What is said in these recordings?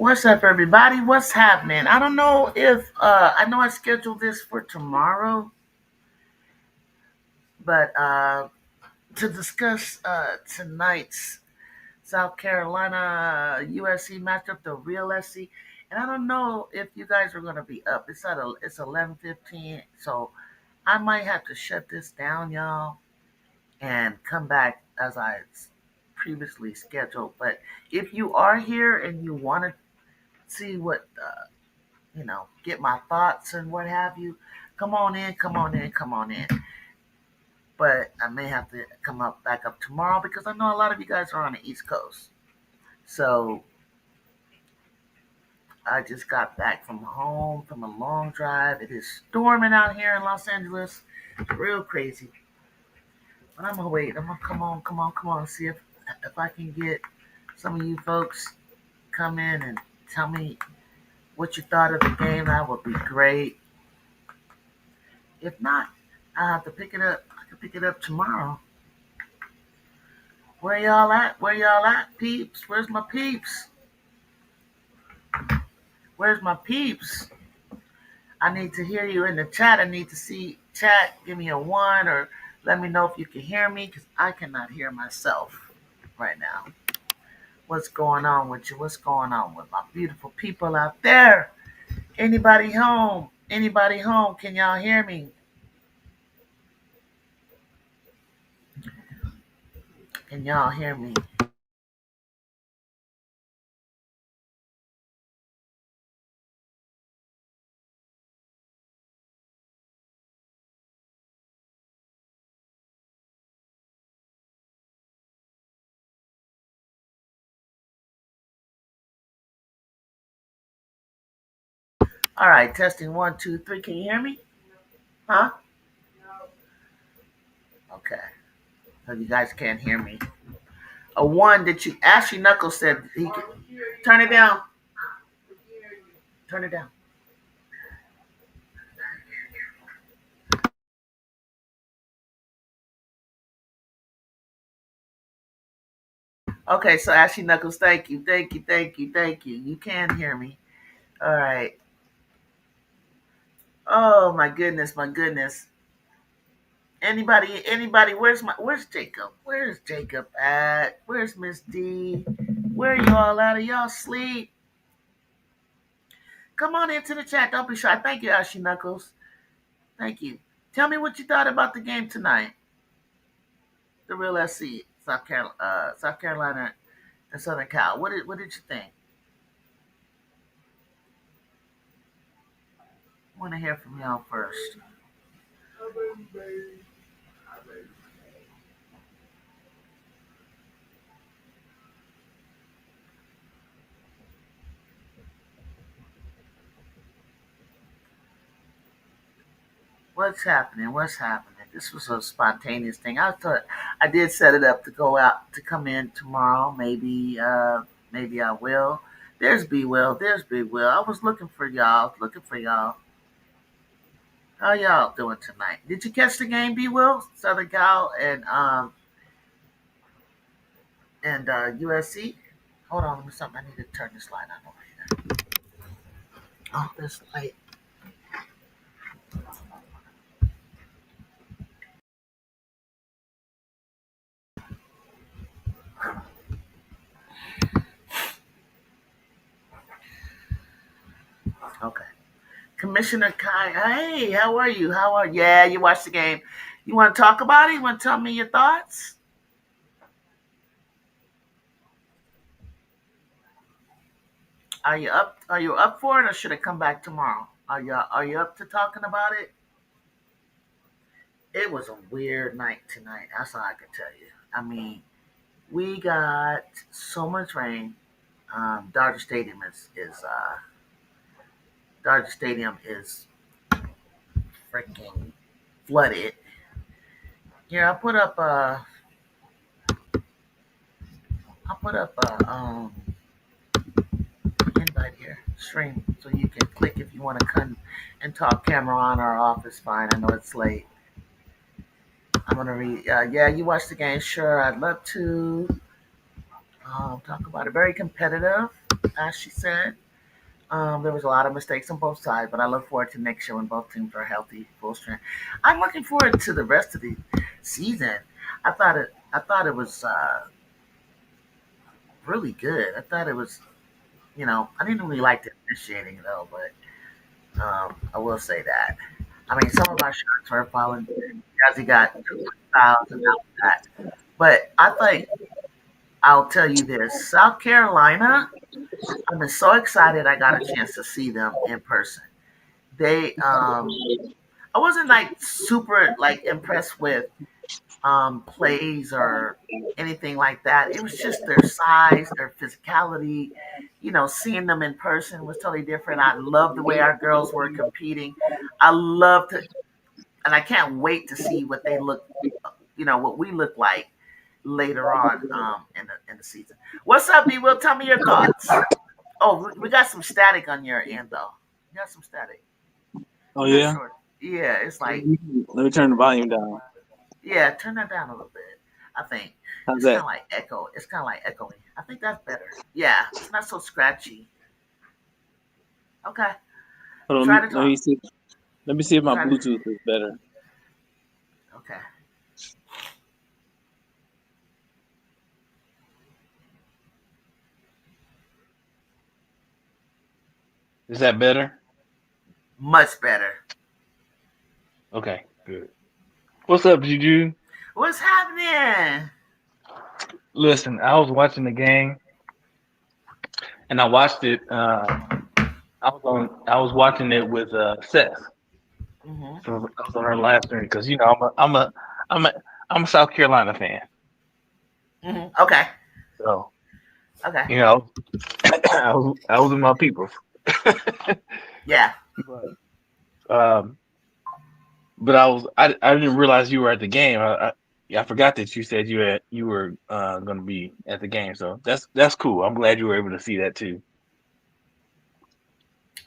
What's up, everybody? What's happening? I don't know if I know I scheduled this for tomorrow, but to discuss tonight's South Carolina USC matchup, the real SC, and I don't know if you guys are going to be up. It's 11:15, so I might have to shut this down, y'all, and come back as I previously scheduled. But if you are here and you want to see what get my thoughts and what have you. Come on in, come on in, come on in. But I may have to come up back up tomorrow because I know a lot of you guys are on the East Coast. So I just got back from home from a long drive. It is storming out here in Los Angeles. It's real crazy. But I'm gonna wait. I'm gonna come on, see if I can get some of you folks come in and tell me what you thought of the game. That would be great. If not, I'll have to pick it up. I can pick it up tomorrow. Where y'all at? Where y'all at, peeps? Where's my peeps? Where's my peeps? I need to hear you in the chat. I need to see chat. Give me a one or let me know if you can hear me because I cannot hear myself right now. What's going on with you? What's going on with my beautiful people out there? Anybody home? Anybody home? Can y'all hear me? Can y'all hear me? All right, testing one, two, three. Can you hear me? Huh? Okay. So you guys can't hear me. A one that you Ashley Knuckles said he could turn it down. Turn it down. Okay, so Ashley Knuckles, thank you, thank you, thank you, thank you. You can hear me. All right. Oh my goodness, my goodness. Anybody, where's Jacob? Where's Jacob at? Where's Miss D? Where y'all at? Are y'all asleep? Come on into the chat. Don't be shy. Thank you, Ashley Knuckles. Thank you. Tell me what you thought about the game tonight. The real SC, South Carolina and Southern Cal. What did you think? I want to hear from y'all first. What's happening? What's happening? This was a spontaneous thing. I thought I did set it up to go out to come in tomorrow. Maybe I will. There's B Will. There's B Will. I was looking for y'all. Looking for y'all. How y'all doing tonight? Did you catch the game, B Will? Southern Cal and USC. Hold on, let me something. I need to turn this light on over here. Oh, this light. Okay. Commissioner Kai, hey, how are you? How are you? Yeah, you watched the game. You want to talk about it? You want to tell me your thoughts? Are you up? Are you up for it, or should I come back tomorrow? Are you up to talking about it? It was a weird night tonight. That's all I can tell you. I mean, we got so much rain. Dodger Stadium is freaking flooded. Yeah, I put up a invite here stream so you can click if you want to come and talk camera on or off is fine. I know it's late. I'm gonna read. Yeah, you watched the game. Sure, I'd love to. Talk about it. Very competitive, as she said. There was a lot of mistakes on both sides, but I look forward to next year when both teams are healthy, full strength. I'm looking forward to the rest of the season. I thought it was really good. I thought it was, I didn't really like the officiating though, but I will say that. I mean, some of our shots were falling. Jazzy got two fouls and all that. But I think I'll tell you this: South Carolina. I've been so excited I got a chance to see them in person. They I wasn't like super like impressed with plays or anything like that. It was just their size, their physicality. Seeing them in person was totally different. I love the way our girls were competing. I love to, and I can't wait to see what they look, what we look like later on in the season. What's up, B? Will? Tell me your thoughts. Oh, we got some static on your end though. You got some static. Oh I'm not yeah. sure. Yeah, it's like Let me turn the volume down. yeah, turn that down a little bit. I think How's it's kind that? of like echo. It's kind of like echoing. I think that's better. Yeah, it's not so scratchy. Okay, Hold on. try to Let me talk. see. Let me see if my Try to. Bluetooth is better. Okay. Is that better? Much better. Okay, good. What's up, Juju? What's happening? Listen, I was watching the game and I watched it. I was watching it with Seth. Mhm. So I was on her live stream because I'm a I'm a South Carolina fan. Mhm. Okay. So Okay. you know, I was with my people. Yeah. But I didn't realize you were at the game. Yeah, I forgot that you said you were going to be at the game. So that's cool. I'm glad you were able to see that too.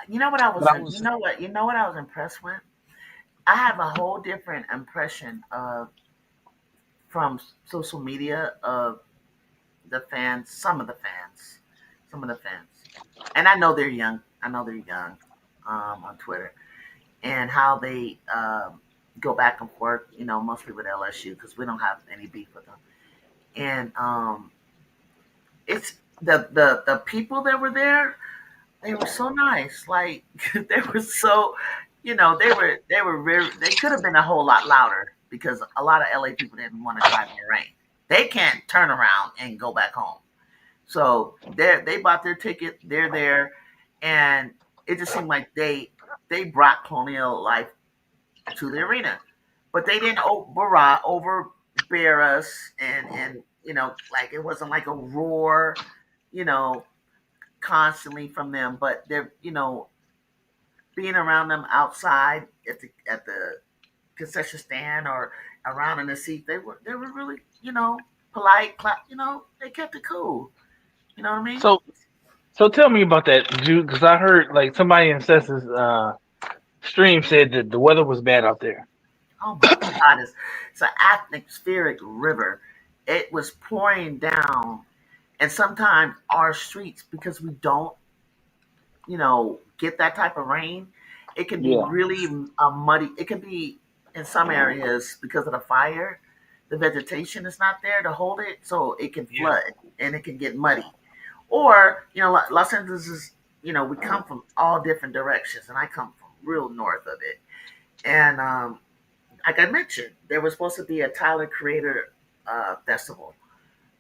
You know what I But was I in, was you know what I was impressed with? I have a whole different impression of from social media of the fans, some of the fans, and I know they're young. I know they're young on Twitter, and how they go back and forth. Mostly with LSU because we don't have any beef with them. And it's the people that were there. They were so nice. Like they were so, they were very. They could have been a whole lot louder because a lot of LA people didn't want to drive in the rain. They can't turn around and go back home. So they bought their ticket. They're there, and it just seemed like they brought colonial life to the arena, but they didn't overbear us, and like it wasn't like a roar, you know, constantly from them. But they're being around them outside at the concession stand or around in the seat, they were really polite. They kept it cool. You know what I mean? so so tell me about that, Jude, because I heard like somebody in Seth's stream said that the weather was bad out there. Oh my God, it's an atmospheric river. It was pouring down, and sometimes our streets, because we don't, get that type of rain, it can be Yeah, really muddy. It can be in some areas because of the fire, the vegetation is not there to hold it, so it can yeah. flood and it can get muddy. Or Los Angeles is, we come from all different directions, and I come from real north of it, and like I mentioned, there was supposed to be a Tyler Creator festival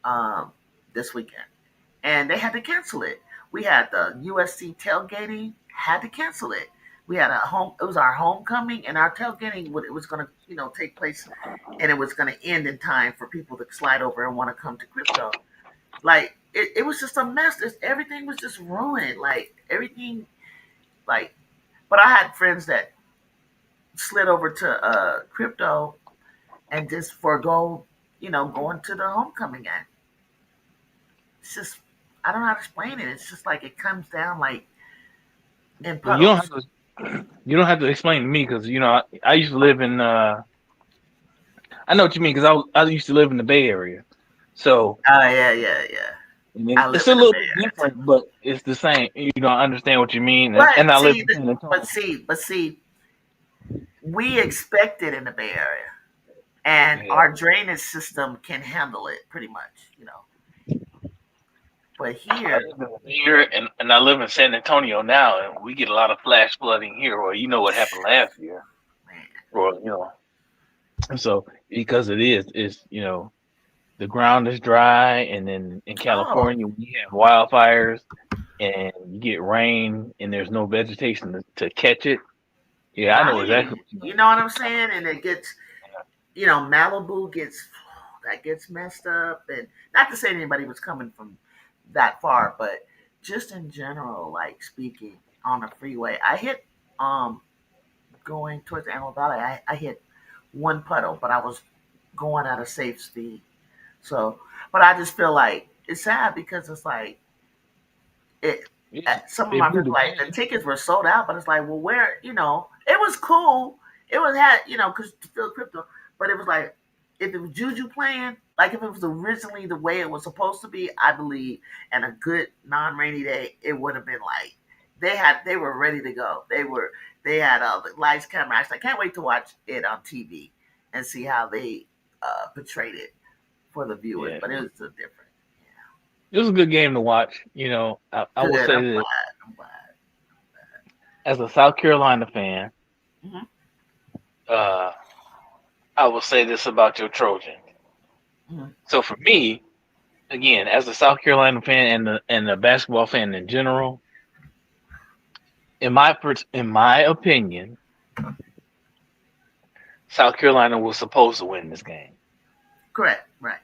um, this weekend, and they had to cancel it. We had the USC tailgating, had to cancel it. We had a home. It was our homecoming, and our tailgating. It was going to, take place, and it was going to end in time for people to slide over and want to come to crypto. Like it was just a mess. Everything was just ruined. Like everything. Like, but I had friends that slid over to crypto and just forego, going to the homecoming game. It's just I don't know how to explain it. It's just like it comes down like in Well, you don't have puddles. to you don't have to explain to me because I used to live in I know what you mean because I used to live in the Bay Area. So Oh yeah, yeah, yeah. And I it's live a in the little Bay bit Area. different, but it's the same. You know, I understand what you mean, and But I live see, in San Antonio. we expect it in the Bay Area, and Yeah, our drainage system can handle it pretty much, you know. But I here, live in here, and I live in San Antonio now, and we get a lot of flash flooding here. Or you know what happened last year, man, or and so because it is the ground is dry, and then in oh, California we have wildfires, and you get rain, and there's no vegetation to catch it. Yeah, I know right, exactly what you you mean. know what I'm saying? And it gets, you know, Malibu gets that gets messed up, and not to say anybody was coming from that far, but just in general, like speaking on the freeway, I hit going towards the Antelope Valley, I hit one puddle, but I was going at a safe speed. So, but I just feel like it's sad because it's like it. Yeah, Some of they my blew friends the were like the game. tickets were sold out, but it's like, well, where you know, it was cool. It was had you know because to feel crypto, but it was like if it was Juju playing, like if it was originally the way it was supposed to be, I believe, and a good non-rainy day, it would have been like they were ready to go. They had the lights, camera. I can't wait to watch it on TV and see how they portrayed it for the viewers. Yeah, But it was a different. it was a good game to watch. I Yeah. will Good. say I'm this glad. I'm glad. as a South Carolina fan. Mm-hmm. Uh, I will say this about your Trojans. Mm-hmm. So for me, again, as a South Carolina fan and the basketball fan in general, in my opinion, South Carolina was supposed to win this game. Correct. Right.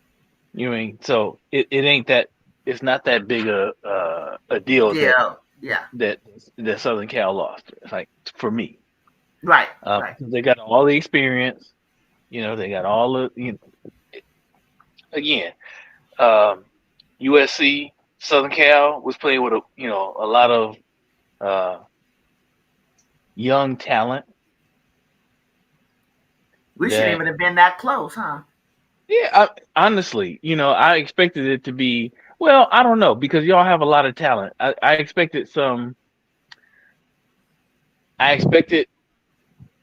You know what I mean? So it ain't that it's not that big a deal that Yeah. Yeah. that that Southern Cal lost. It's like for me, Right. Right. because they got all the experience. They got all the again. Um, USC Southern Cal was playing with a lot of uh, young talent We shouldn't that even have been that close, huh? yeah, honestly, I expected it to be well, I don't know because y'all have a lot of talent. I expected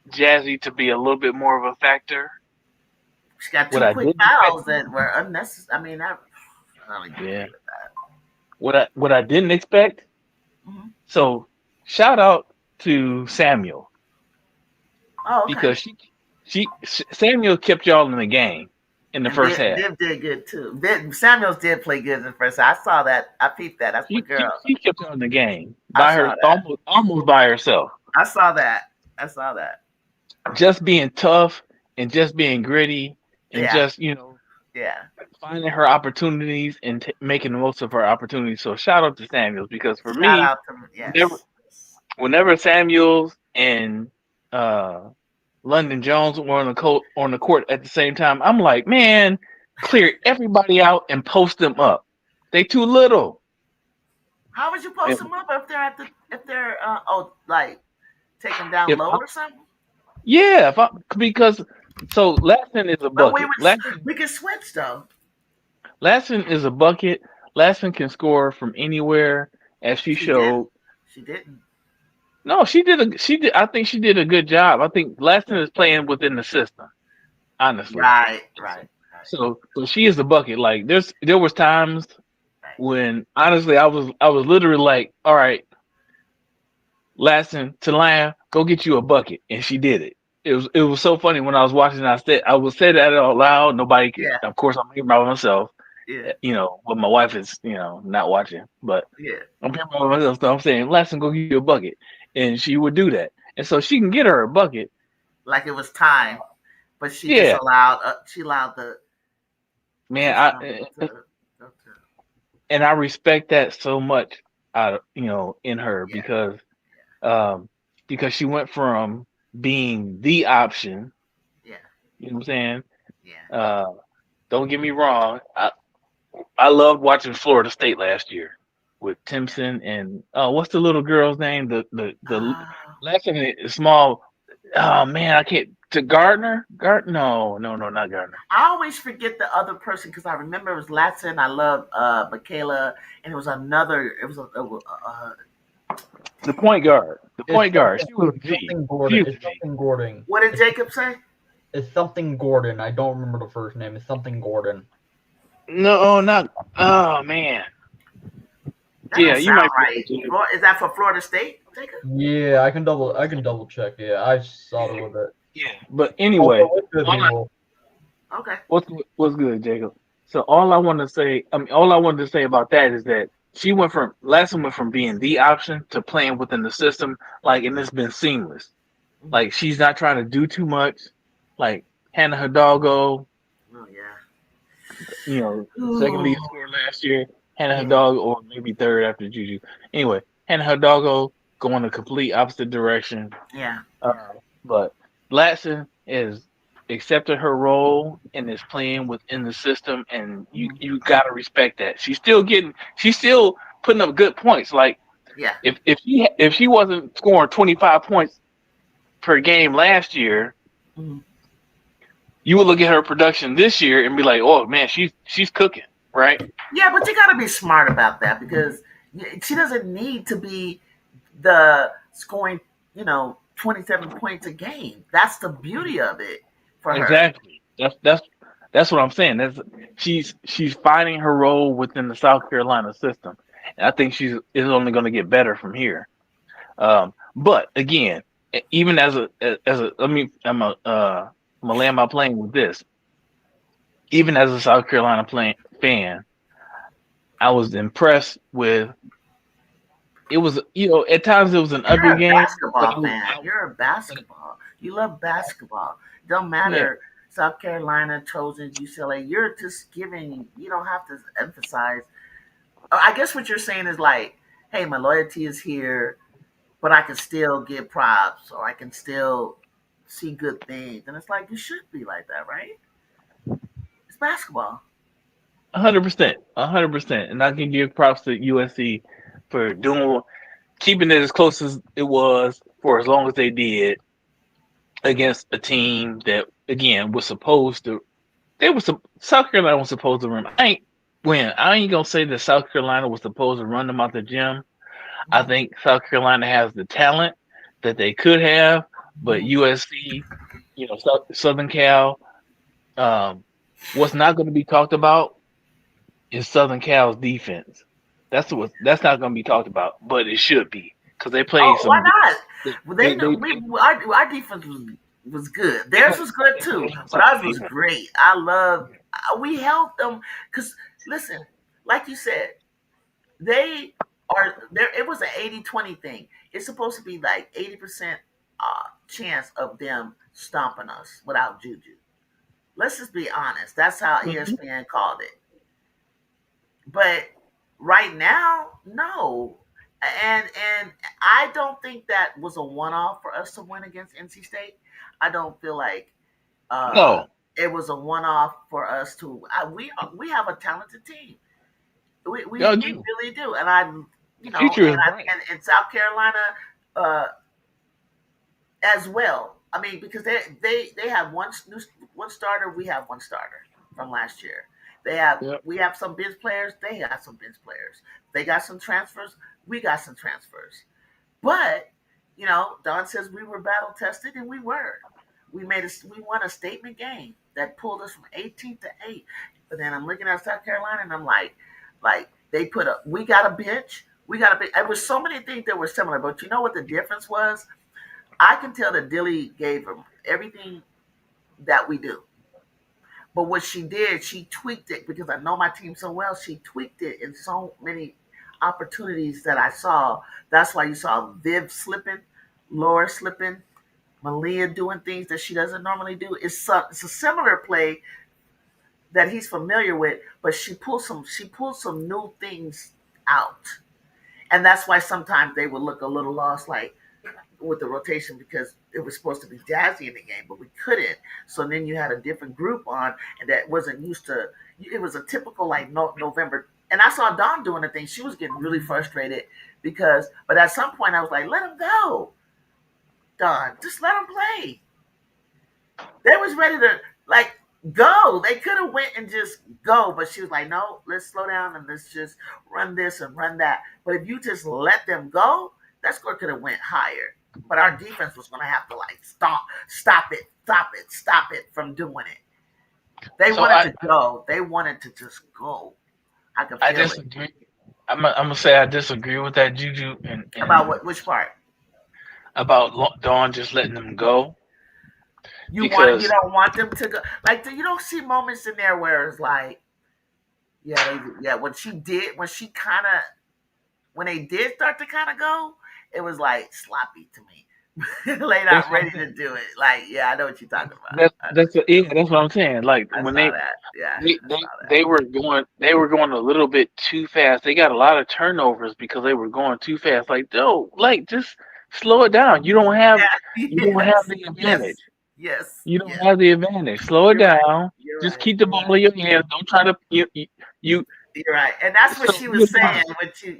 Jazzy to be a little bit more of a factor. She got What two I quick didn't expect, fouls that were unnecessary. I mean, I don't even yeah, agree with that. what I didn't expect. Hmm. So shout out to Samuel Oh, okay. because Samuel kept y'all in the game in the And first half. Div did good too. Samuels did play good in the first. I saw that. I peeped that. That's my She she, girl. she kept y'all in the game I by saw her that. almost by herself. I saw that. I saw that. Just being tough and just being gritty and Yeah. just Yeah. finding her opportunities and making the most of her opportunities. So shout out to Samuels because for Shout me, out to whenever yes. whenever Samuels and uh, London Jones were on the court at the same time, I'm like, man, clear everybody out and post them up. They too little. How would you post If them up if they're at the if they're like take them down if low I, or something? yeah, because so Lasson is a But bucket. Lasson we can switch though. Lasson is a bucket. Lasson can score from anywhere, as she She didn't. showed. She didn't. No, she did. I think she did a good job. I think Lasson is playing within the system, honestly. Right. Right. Right. So she is the bucket. Like there was times Right. when honestly I was literally like, all right, Lasson, Talaya, go get you a bucket, and she did it. It was so funny when I was watching. I would say that out loud. Nobody could. Yeah. Of course, I'm here by myself. Yeah. When my wife is not watching, but Yeah. I'm here by myself. So I'm saying, Lasson, go get you a bucket, and she would do that, and so she can get her a bucket. Like it was time, but she just Yeah, allowed. She allowed the man. system to go to. And I respect that so much out of in her Yeah. um because she went from being the option, Yeah. you know what I'm saying? Yeah. Uh don't get me wrong. I loved watching Florida State last year with Yeah. Timpson and what's the little girl's name? The Uh, last name is small. Oh man, I can't. to Gardner. No, not Gardner. I always forget the other person because I remember it was Latson. I love Michaela, and it was another. It was The point guard. The It's point guard. She was a it's G. something She Gordon. was a It's G. something Gordon. what did Jacob say? It's something Gordon. I don't remember the first name. It's something Gordon. No, not. Oh man. That Yeah, don't you sound might be right. right, Jacob. Is that for Florida State, Jacob? Yeah, I can double check. Yeah, I saw it with it. Yeah, but Also, anyway, what's good, all I, people? Okay. what's good, Jacob? So all I want to say, all I wanted to say about that is that she went from being the option to playing within the system, like, and it's been seamless. Like she's not trying to do too much. Like Hannah Hidalgo, Oh yeah. second Ooh, lead scorer last year. Hannah yeah. Hidalgo, or maybe third after Juju. Anyway, Hannah Hidalgo going the complete opposite direction. Yeah. But Latson is accepted her role and is playing within the system, and you Mhm. you gotta respect that. She's still putting up good points. Like Yeah. if she wasn't scoring 25 points per game last year, Mhm. you would look at her production this year and be like, oh man, she's cooking, right? Yeah, but you got to be smart about that because she doesn't need to be the scoring, 27 points a game. That's the beauty of it for her. Exactly. That's what I'm saying. She's finding her role within the South Carolina system, and I think she's is only going to get better from here. But again, even as a let me I'm gonna land my plane with this. Even as a South Carolina fan, I was impressed with. It was at times it was an ugly You're a game, but basketball fan. You're a basketball. You love basketball. Don't yeah, matter South Carolina, Trojans, UCLA. You're just giving. You don't have to emphasize. I guess what you're saying is like, hey, my loyalty is here, but I can still get props or I can still see good things. And it's like you should be like that, right? It's basketball. 100%, 100%, and I can give props to USC for keeping it as close as it was for as long as they did against a team that again was supposed to. South Carolina was supposed to run. I ain't gonna say that South Carolina was supposed to run them out the gym. I Mhm. think South Carolina has the talent that they could have, but Mhm. USC, Southern Cal, um, what's not going to be talked about is Southern Cal's defense. That's not going to be talked about, but it should be because they play Oh, why some. not? They Well, they they know they, we our defense was good. they Theirs play was good they too, play some but solid ours was defense. great. I love. We helped them because listen, like you said, they are there. It was an 80-20 thing. It's supposed to be like 80% chance of them stomping us without Juju. Let's just be honest. That's how Mhm. ESPN called it. But right now, no. And I don't think that was a one off for us to win against NC State. I don't feel like uh, No, it was a one off for us to. We have a talented team. We y'all do. really do. And I The future is bright. and South Carolina uh, as well. I mean, because they have one starter, we have one starter from last year. Yep. We have some bench players, they got some bench players. They got some transfers, we got some transfers. But Don says we were battle tested, and we were. We won a statement game that pulled us from 18th to 8. But then I'm looking at South Carolina, and I'm like they we got a bench, we got a bench. There was so many things that were similar, but you know what the difference was? I can tell that Dilly gave him everything that we do. But what she did, she tweaked it because I know my team so well. She tweaked it in so many opportunities that I saw. That's why you saw Viv slipping, Laura slipping, Malia doing things that she doesn't normally do. It's a similar play that he's familiar with, but she pulls some new things out. And that's why sometimes they would look a little lost, like with the rotation because it was supposed to be Jazzy in the game, but we couldn't. So then you had a different group on, and that wasn't used to. It was a typical like November. And I saw Dawn doing the thing. She was getting really frustrated but at some point I was like, let him go, Dawn. Just let him play. They was ready to like go. They could have went and just go, but she was like, "No, let's slow down and let's just run this and run that." But if you just let them go, that score could have went higher. But our defense was going to have to like stop it from doing it. They So wanted to go. They wanted to just go. I could I feel it. disagree. I'm gonna say I disagree with that, Juju, About and which part? about Dawn just letting them go You because don't want them to go. Like you don't see moments in there where it's like, yeah. When she kind of when they did start to kind of go, it was like sloppy to me. They that's not what I'm ready saying. to do it. Like, yeah, I know what you're talking about. That's what I'm saying. Like I when saw that. Yeah, they, I they saw that. they were going a little bit too fast. They got a lot of turnovers because they were going too fast. Like, no, like just slow it down. Yeah, You don't have the yes, advantage. yes, You don't yes. have the advantage. Slow it You're right. down. You're Just right. keep the You're ball right. in your hands. Don't try to you You're right. And that's what so she you was saying.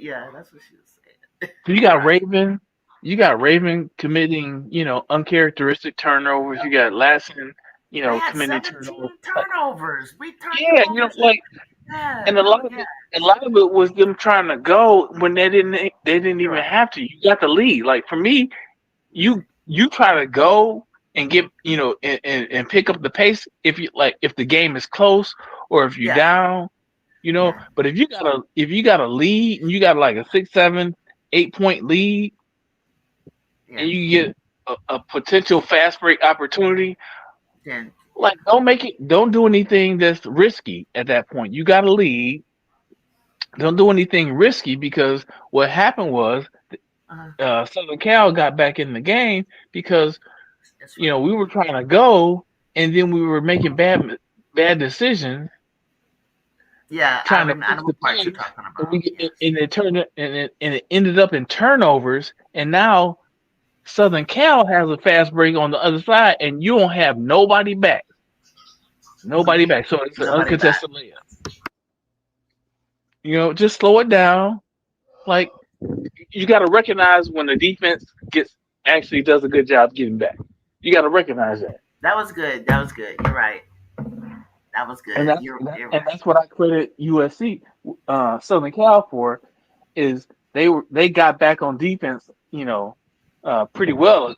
Yeah, that's what she was saying. So you You're got right. Raven, you got Raven committing, uncharacteristic turnovers. You got Lassen, They had committing turnovers. 17 turnovers. We turned them Yeah, over. like, Yeah, and yeah, a lot of it was them trying to go when they didn't you're even right. have to. You got the lead. Like for me, you try to go and get, and pick up the pace if the game is close or if you're Yeah, down, yeah, But if you got a lead and you got like a 6, 7, 8 point lead yeah. and you get a potential fast break opportunity, Then, like don't do anything that's risky at that point. You got a lead, don't do anything risky because what happened was uh, Southern Cal got back in the game because that's right. we were trying to go and then we were making bad decisions Yeah, trying to I push know the what part you're pace talking and about. Yes. it ended up in turnovers and now Southern Cal has a fast break on the other side, and you don't have nobody back. Nobody Hmm. back. So it's an Nobody back. uncontested layup. Just slow it down. Like you got to recognize when the defense gets actually does a good job getting back. You got to recognize that, That was good. That was good. You're right. That was and good. You're right. that's what I credit USC, Southern Cal for, is they got back on defense. Pretty well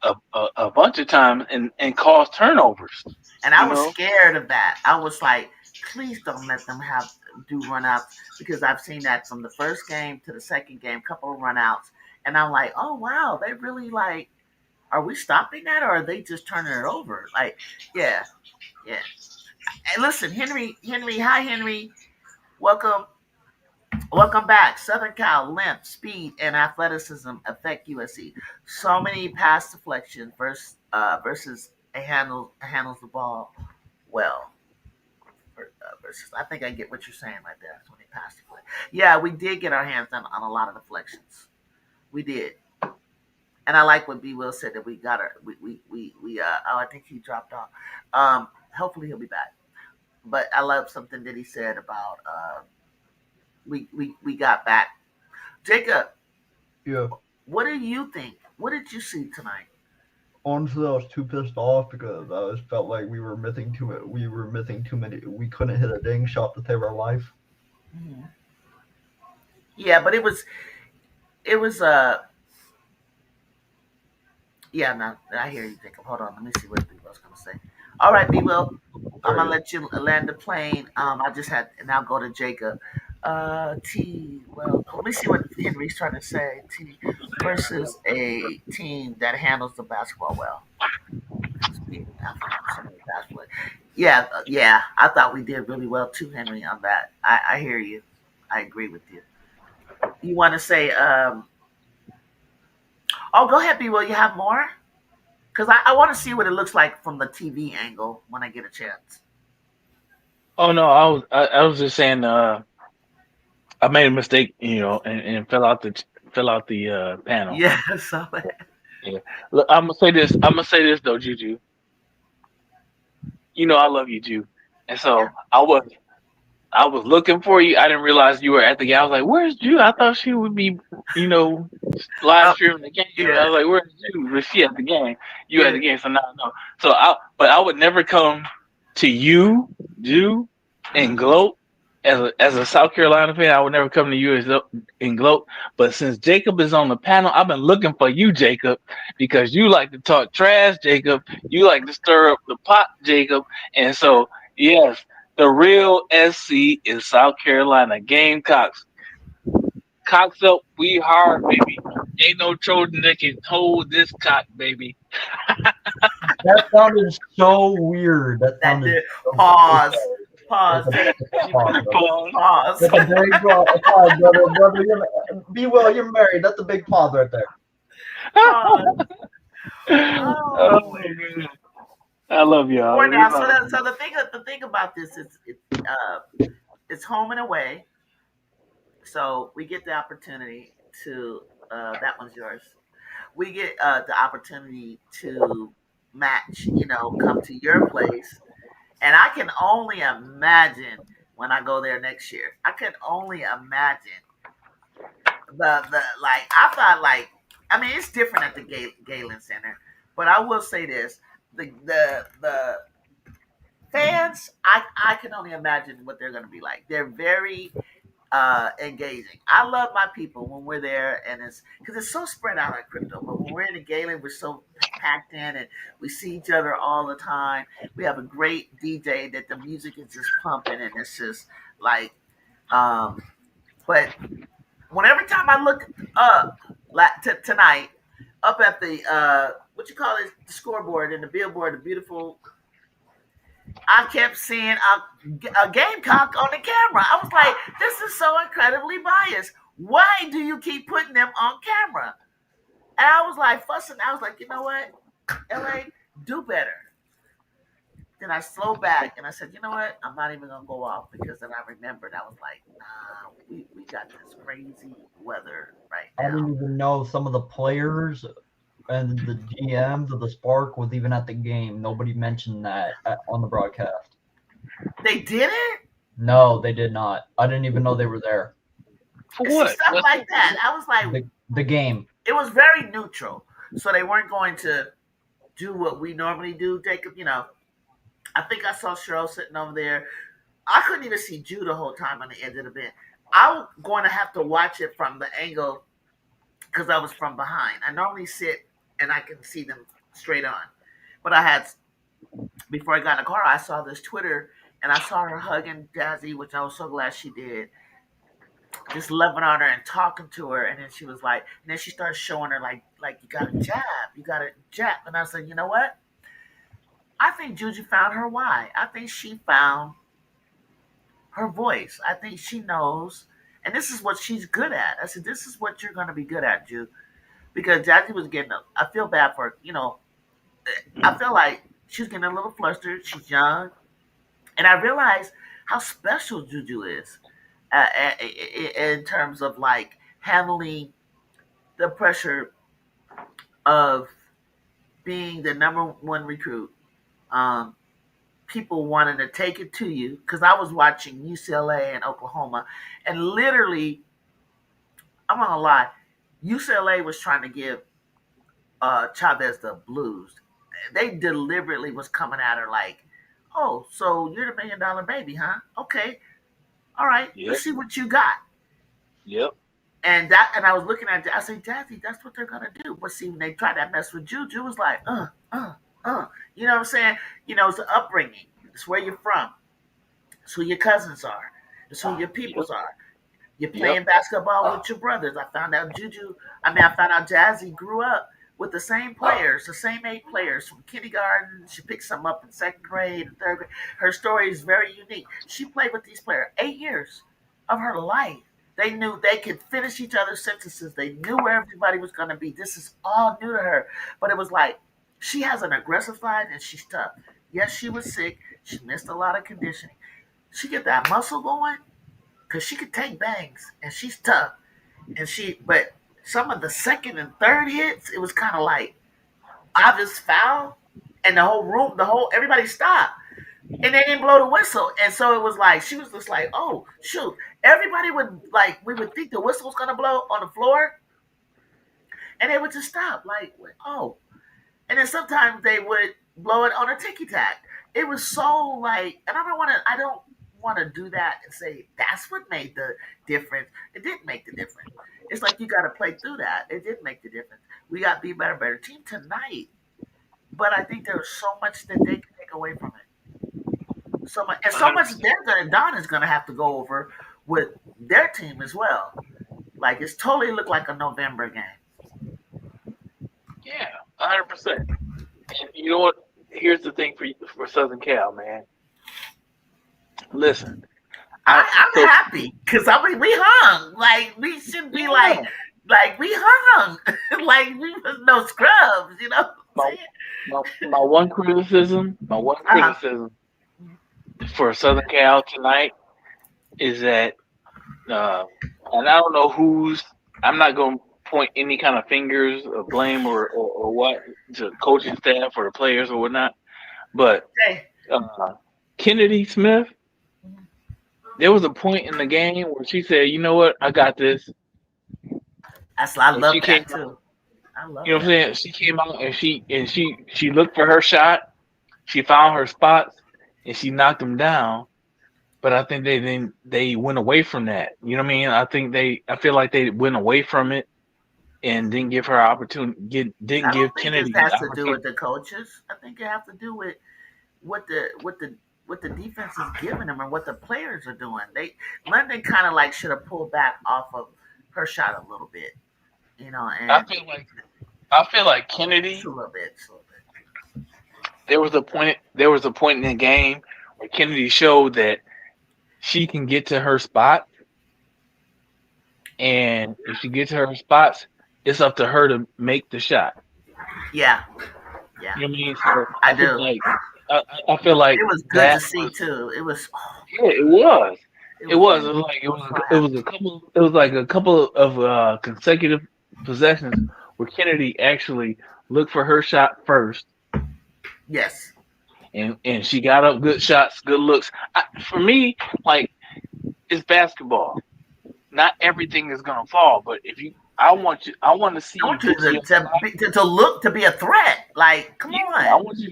a bunch of times and caused turnovers. And I You was know. scared of that. I was like, please don't let them have do run outs because I've seen that from the first game to the second game, couple of run outs. And I'm like, oh wow, they really like are we stopping that or are they just turning it over? Like, yeah, yeah. Hey, listen, Henry, hi Henry. Welcome Welcome back. Southern Cal length, speed, and athleticism affect USC. So many pass deflections versus a handles the ball well. Versus, I think I get what you're saying right there. So many pass deflections. Yeah, we did get our hands on a lot of deflections. We did, and I like what B Will said that we got our we oh I think he dropped off. Hopefully he'll be back. But I love something that he said about we got back. Jacob, Yeah. what do you think? What did you see tonight? Honestly, I was too pissed off because I just felt like we were missing too many. We were missing too many. We couldn't hit a dang shot to save our life. Mhm. Yeah, but it was yeah. No, I hear you, Jacob. Hold on, let me see what B Will's gonna say. All right, B Will, I'm gonna Alright. let you land the plane. I just had and now go to Jacob. T. Well, let me see what Henry's trying to say. T versus a team that handles the basketball well. Speed, so many fast play. Yeah, yeah. I thought we did really well too, Henry, on that. I hear you. I agree with you. You want to say? Oh, go ahead, B. Will you have more? Because I want to see what it looks like from the TV angle when I get a chance. Oh no, I was just saying I made a mistake, and fell out the panel. Yeah, so Yeah. Look, I'm gonna say this though, Juju. I love you, Ju. And yeah, so I was. I was looking for you. I didn't realize you were at the game. I was like, "Where's Ju?" I thought she would be, you know, live Oh, streaming the game. I yeah, was like, "Where's Ju?" But she at the game. You at yeah. the game. So now I know. But I would never come to you, Ju, and gloat as a South Carolina fan. I would never come to you and gloat. But since Jacob is on the panel, I've been looking for you, Jacob, because you like to talk trash, Jacob. You like to stir up the pot, Jacob, and so yes. The real SC is South Carolina Gamecocks. Cocks up, we hard, baby. Ain't no Trojan that can hold this cock, baby. That sounded so weird. That That sounded did. so Pause. That's Pause. a big pause, brother. Pause. Pause. That's a big pause, brother. Be well. You're married. That's a big pause right there. Pause. Oh Oh. man, I love y'all. Or We now, so love you. the thing about this is it's home and away, so we get the opportunity to that one's yours. We get the opportunity to match, come to your place, and I can only imagine when I go there next year. I can only imagine the like. I thought like, I mean, it's different at the Galen Center, but I will say this: the fans, I can only imagine what they're going to be like. They're very engaging. I love my people when we're there, and it's because it's so spread out at crypto. But when we're in the Galen, we're so packed in, and we see each other all the time. We have a great DJ that the music is just pumping, and it's just like. But whenever time I look up like tonight, up at the what you call it, the scoreboard and the billboard, the beautiful, I kept seeing a Gamecock on the camera. I was like, this is so incredibly biased. Why do you keep putting them on camera? And I was like fussing. I was like, you know what? LA, do better. Then I slowed back and I said, you know what? I'm not even gonna go off because then I remembered. I was like, nah, we got this crazy weather right I now. didn't even know some of the players and the GMs of the Spark was even at the game. Nobody mentioned that on the broadcast. They did it? No, they did not. I didn't even know they were there. For See, what? stuff like that. I was like, The game. it was very neutral. So they weren't going to do what we normally do, Jacob. I think I saw Cheryl sitting over there. I couldn't even see Jew the whole time on the end of the bench. I'm going to have to watch it from the angle because I was from behind. I normally sit and I can see them straight on. But I had, before I got in the car, I saw this Twitter and I saw her hugging Jazzy, which I was so glad she did. Just loving on her and talking to her, and then she was like, and then she started showing her like you got a jab, and I said, you know what? I think Juju found her why. I think she found her voice. I think she knows, and this is what she's good at. I said, this is what you're going to be good at, Ju, because Jazzy was getting. I feel bad for her. I feel like she's getting a little flustered. She's young, and I realized how special Juju is in terms of like handling the pressure of being the number one recruit. Um, People wanting to take it to you because I was watching UCLA and Oklahoma, and literally, I'm not gonna lie, UCLA was trying to give Chavez the blues. They deliberately was coming at her like, "Oh, so you're the $1 million baby, huh? Okay, all right, Yep. let's see what you got." Yep. And I was looking at it, I said, Jazzy, that's what they're gonna do. But see, when they tried that mess with Juju, it was like, you know what I'm saying? It's the upbringing. It's where you're from. It's who your cousins are. It's who your Yep. peoples are. You're Yep. playing basketball with your brothers. I found out Jazzy grew up with the same players, the same 8 players from kindergarten. She picked some up in second grade and third grade. Her story is very unique. She played with these players 8 years of her life. They knew they could finish each other's sentences. They knew where everybody was going to be. This is all new to her. But it was like she has an aggressive side and she's tough. Yes, she was sick. She missed a lot of conditioning. She get that muscle going because she could take bangs and she's tough. But some of the second and third hits, it was kind of like obvious foul, and the whole room, everybody stopped. and they didn't blow the whistle. And so it was like she was just like, oh shoot. Everybody would like we would think the whistle was gonna blow on the floor, and they would just stop. Like, oh. And then sometimes they would blow it on a ticky tack. It was so like, and I don't want to do that and say that's what made the difference. It didn't make the difference. It's like you got to play through that. It did make the difference. We got to be a better team tonight. But I think there's so much that they can take away from it. So much, and so much 100%. Don is going to have to go over with their team as well. Like it's totally looked like a November game. Yeah, 100%. And you know what? Here's the thing for Southern Cal, man. Listen, I'm so happy because I mean we hung like we should be yeah, like we hung like we was no scrubs, you know what I'm my saying? my one Uh-huh. criticism for Southern Cal tonight is that, uh, and I don't know who's. I'm not going to point any kind of fingers of blame or what to coaching staff or the players or whatnot, but Hey, uh, Kennedy Smith. There was a point in the game where she said, "You know what? I got this," I and she love came that out. too. I You love know what I'm that. saying? She came out and she looked for her shot. She found her spots and she knocked them down. But I think they went away from that. You know what I mean? I feel like they went away from it and didn't give her opportunity. Didn't I don't give think it Kennedy the has to do with opportunity. the coaches. I think it has to do with what the what the what the defense is giving them and what the players are doing. They London kind of like should have pulled back off of her shot a little bit, you know, I and feel like I feel like just a Kennedy. little bit, just a little There was a point in the game where Kennedy showed that she can get to her spot, and if she gets to her spots, it's up to her to make the shot. bit. Yeah, yeah, You know what I mean? So I do. I feel like It was good to that see was too. It was oh, yeah, it was. it It was was. really I was so It was happy. a couple of consecutive possessions where Kennedy actually looked for her shot first, Yes. and she got up good shots, good looks. For me, like it's basketball. Not everything is gonna fall, but if you, I want to see I you want you get to your spot. to look to be a threat. Like, come Yeah, on. I want you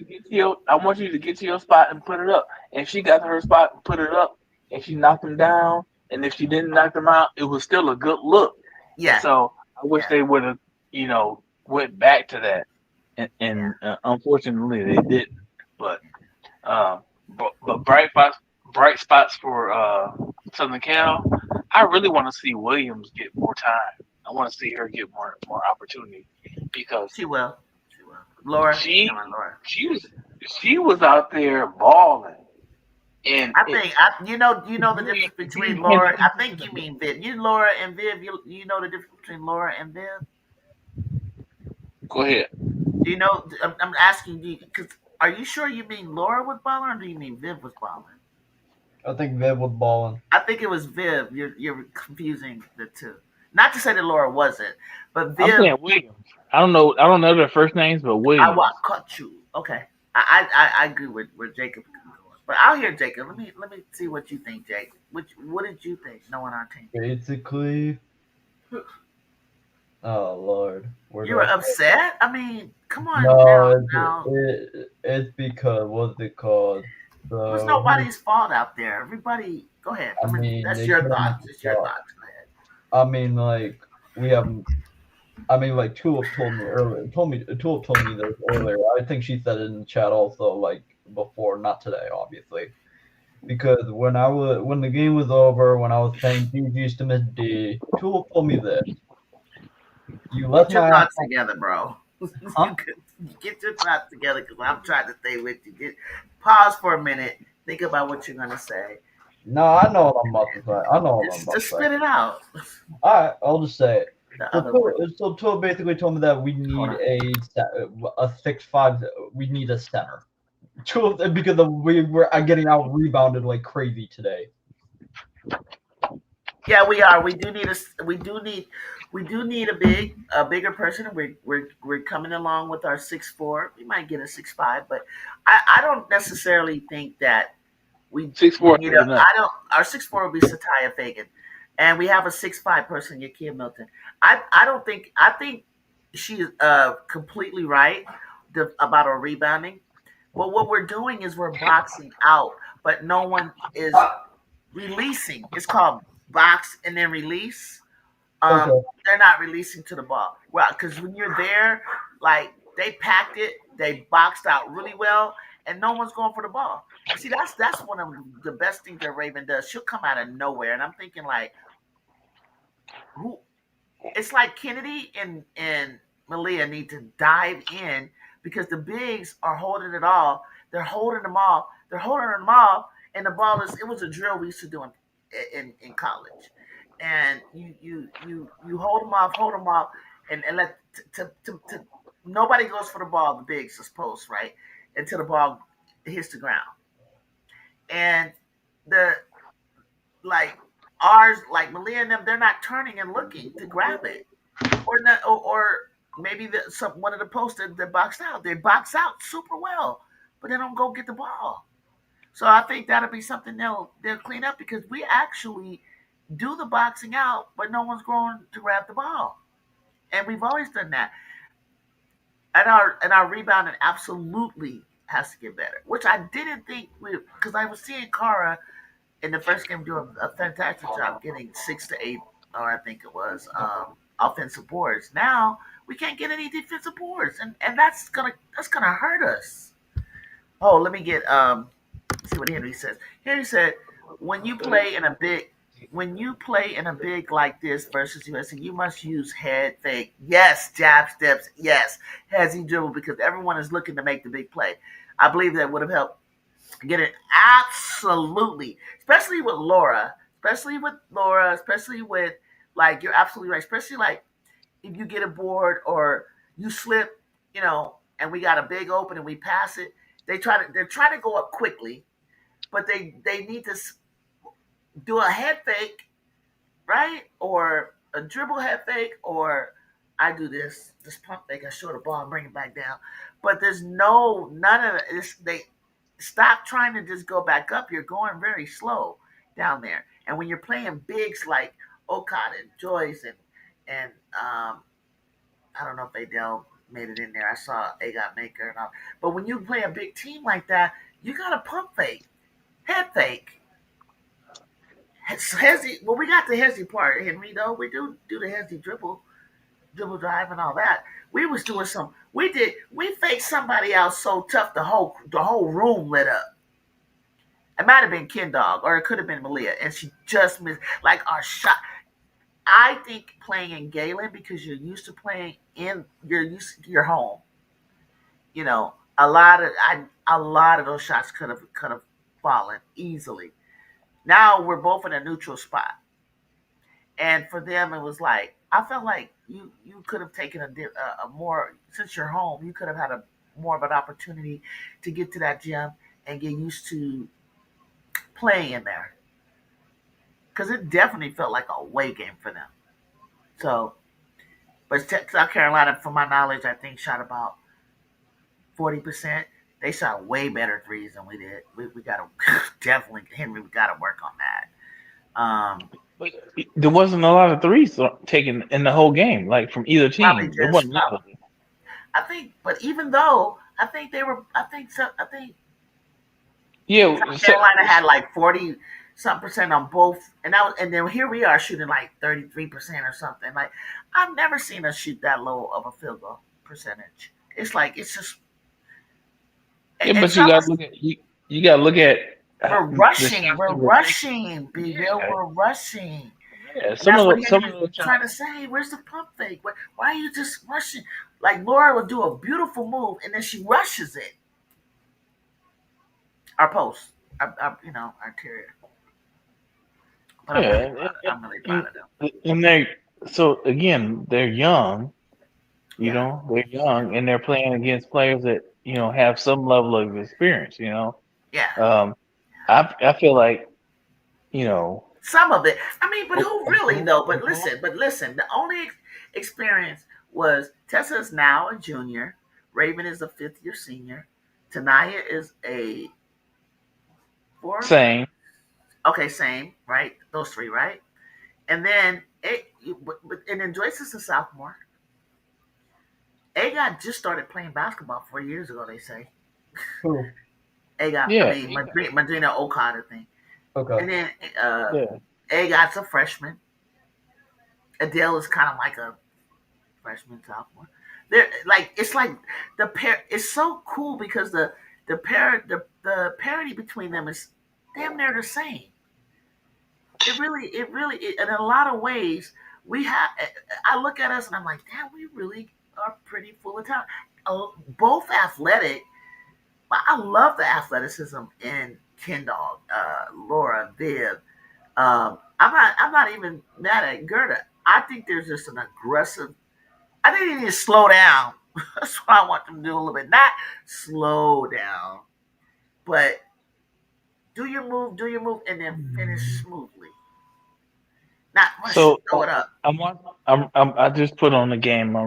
to get to your spot and put it up. And if she got to her spot and put it up, and she knocked them down, and if she didn't knock them out, it was still a good look. And Yeah, so I wish yeah, they would have, went back to that. yeah, Unfortunately they didn't. But but bright spots for Southern Cal. I really want to see Williams get more time. I want to see her get more opportunity because she will. She will. Laura, you she know what, Laura? she was she was out there balling, and I think you know the difference between Viv had Laura. I nothing think to you do. mean Viv. You Laura and Viv. You know the difference between Laura and Viv. Go ahead. Do you know? I'm asking you because are you sure you mean Laura was balling or do you mean Viv was balling? I think Viv was balling. I think it was Viv. You're confusing the two. Not to say that Laura wasn't, but I'm Viv. saying Williams. I don't know their first names, but I want Williams. cut you. Okay. I agree with where Jacob is going. But I'll hear Jacob. Let me see what you think, Jake. What did you think knowing our team? Basically, oh Lord, where You do were I start? upset? I mean, come on No, now. Now it's because what's it called? it was So nobody's fault out there. Everybody go ahead. I I mean mean, that's they your couldn't thoughts. It's your stop. thoughts. Go ahead. I mean, like we have. I mean, like Tulip told me earlier. Tulip told me this earlier. I think she said it in the chat also, like before, not today, obviously. Because when the game was over, when I was saying GG's to Miss D, Tulip told me this. You left Get your my ass thoughts on, together, bro. huh? Get your thoughts together because I'm trying to stay with you. Pause for a minute. Think about what you're gonna say. No, I know what I'm about to say. I know what I'm about Just to say. spit it out. All right, I'll just say it. The So other word. Tulip basically told me that we Hold need on. a 6'5". We need a center. Because we were getting out rebounded like crazy today. Yeah, we are. We do need a bigger person. We're coming along with our 6'4". We might get a 6'5", but I don't necessarily think that we 6'4" need a. is enough. I don't. Our 6'4" will be Sataya Fagan, and we have a 6'5" person, Yakia Milton. I don't think. I think she's completely right about our rebounding. But what we're doing is we're boxing out, but no one is releasing. It's called box and then release. Okay. They're not releasing to the ball. Well, because when you're there, like they packed it, they boxed out really well, and no one's going for the ball. And see, that's one of the best things that Raven does. She'll come out of nowhere, and I'm thinking like, who? It's like Kennedy and Malia need to dive in because the bigs are holding it all. They're holding them all. They're holding them all, and the ball is. It was a drill we used to do in college, and you hold them off, and let to nobody goes for the ball. The bigs is post right until the ball hits the ground, and the like ours like Malia and them, they're not turning and looking to grab it or not, or maybe one of the posters that boxed out. They box out super well, but they don't go get the ball. So I think that'll be something they'll clean up because we actually do the boxing out, but no one's going to grab the ball, and we've always done that. And our rebounding absolutely has to get better, which I didn't think we because I was seeing Kara in the first game do a fantastic job getting 6 to 8, or I think it was offensive boards. Now we can't get any defensive boards, and that's gonna hurt us. Oh, let me get see what Henry says. Henry said when you play in a big like this versus USC, you must use head fake. Yes, jab steps. Yes, hezzy dribble because everyone is looking to make the big play. I believe that would have helped get it absolutely, especially with like you're absolutely right, especially like if you get a board or you slip, and we got a big open and we pass it. They're trying to go up quickly, but they need to do a head fake, right, or a dribble head fake, or I do this pump fake. I show the ball and bring it back down, but there's none of this. They stop trying to just go back up. You're going very slow down there. And when you're playing bigs like Okada and Joyce and I don't know if Adele made it in there. I saw Agot Maker and all. But when you play a big team like that, you got to pump fake, head fake. Hezzy, well, we got the hezzy part, Henry. Though we do the hezzy dribble drive and all that. We was doing some. We faked somebody out so tough the whole room lit up. It might have been Ken Dog or it could have been Malia, and she just missed like our shot. I think playing in Galen because you're used to your home. A lot of those shots could have fallen easily. Now we're both in a neutral spot, and for them it was like I felt like you could have taken a more since you're home. You could have had a more of an opportunity to get to that gym and get used to playing in there because it definitely felt like a away game for them. So, but South Carolina, from my knowledge, I think shot about 40%. They shot way better threes than we did. We got to definitely Henry. We got to work on that. But there wasn't a lot of threes taken in the whole game, like from either Probably team. There just wasn't a lot of them. I think, but even though I think they were, I think Yeah, South Carolina had like 40 some percent on both, and then here we are shooting like 33% or something. Like I've never seen us shoot that low of a field goal percentage. It's like it's just yeah, and but you some got to look at you got to look at we're the rushing, shots we're that were taken. rushing, be real, Yeah, we're rushing. yeah. And that's what Some Henry of was those trying shots. to say. Where's the pump fake? Why are you just rushing? Like Laura would do a beautiful move and then she rushes it. Our post, our interior. But I'm really Yeah, proud. I'm really proud of them. and they so again they're young. Yeah, They're young and they're playing against players that have some level of experience. yeah, Um, I feel like Some of it. I mean, but who really though? But listen. The only experience was Tessa is now a junior. Raven is a fifth year senior. Tanaya is a fourth. Same. Okay, same, right? Those three, right? And then and then Joyce is a sophomore. A got just started playing basketball 4 years ago. They say Who? A got. I Yeah. mean, Madrina Okada thing. Okay. And then uh, Yeah. A got's a freshman. Adele is kind of like a freshman sophomore. They're like it's like the pair. It's so cool because the parity between them is damn near the same. In a lot of ways, we have. I look at us and I'm like, damn, we really are pretty full of talent. Both athletic. I love the athleticism in Ken Dog, Laura, Viv. I'm not even mad at Gerda. I think there's just an aggressive. I think they need to slow down. That's what I want them to do a little bit. Not slow down, but do your move, and then finish smoothly. Not rush, So throw it up. I just put on the game. I'm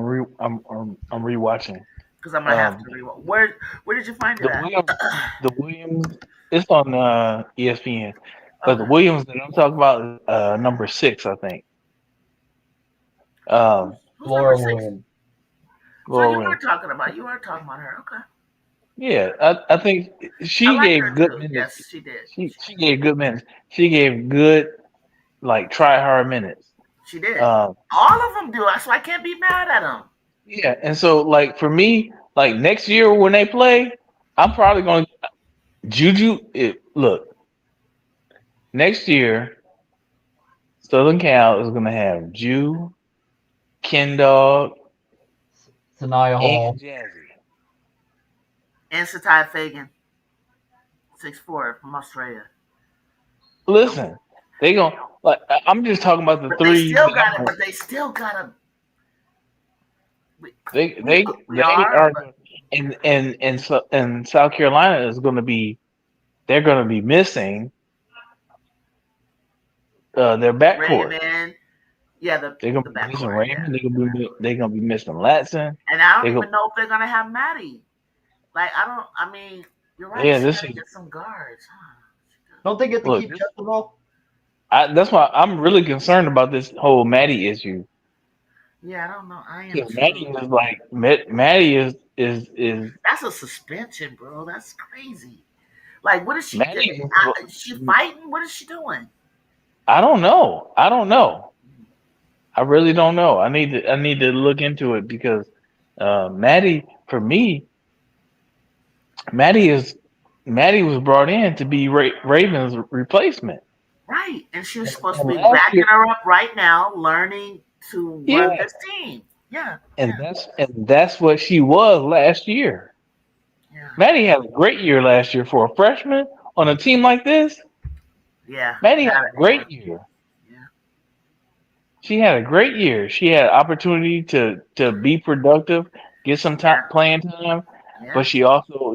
rewatching. Because I'm gonna have Um, to rewatch. Where did you find it the at? Williams, the Williams. It's on ESPN, but the Okay. Williams that I'm talking about is number 6, I think. Um, Who's number Laura six? Williams. So Laura Williams. you are talking about her. Okay. Yeah, I think I she like gave her good too. minutes. Yes, she did. She gave good minutes. She gave good like try hard minutes. She did. Um, All of them do. So I can't be mad at them. yeah, and so like for me, like next year when they play, I'm probably going to Juju. Look, next year Southern Cal is going to have Jew, Ken Dog, Sanaya Hall. and Jazzy. And Satai Fagan, 6'4" from Australia. Listen, they going like I'm just talking about the But they three still that got it. I'm. But they still got to. We, They we, they we they are. are But and South Carolina is going to be they're going to be missing their backcourt. Raven. Yeah, They're going the to be missing backcourt. Yeah. Raymond. They're going to be missing Latson. And I don't They go even know if they're gonna have Maddie. Like I don't. I mean, you're right. yeah. She This gotta is get some guards. Huh? Don't they get to look. keep Chesterfield? That's why I'm really concerned about this whole Maddie issue. Yeah, I don't know. I am Yeah, too. Maddie is That's a suspension, bro. That's crazy. Like, what is she? Maddie. Is she fighting? What is she doing? I don't know. I don't know. I really don't know. I need to look into it because Maddie for me Maddie is Maddie was brought in to be Raven's replacement. Right, and she was supposed to And be last backing year, her up right now, learning to run yeah, this team. Yeah, and yeah, that's what she was last year. yeah, Maddie had a great year last year for a freshman on a team like this. yeah. Maddie had Got a it. Yeah, great year. yeah, She had a great year. She had opportunity to be productive, get some time yeah, playing time, yeah. but she also,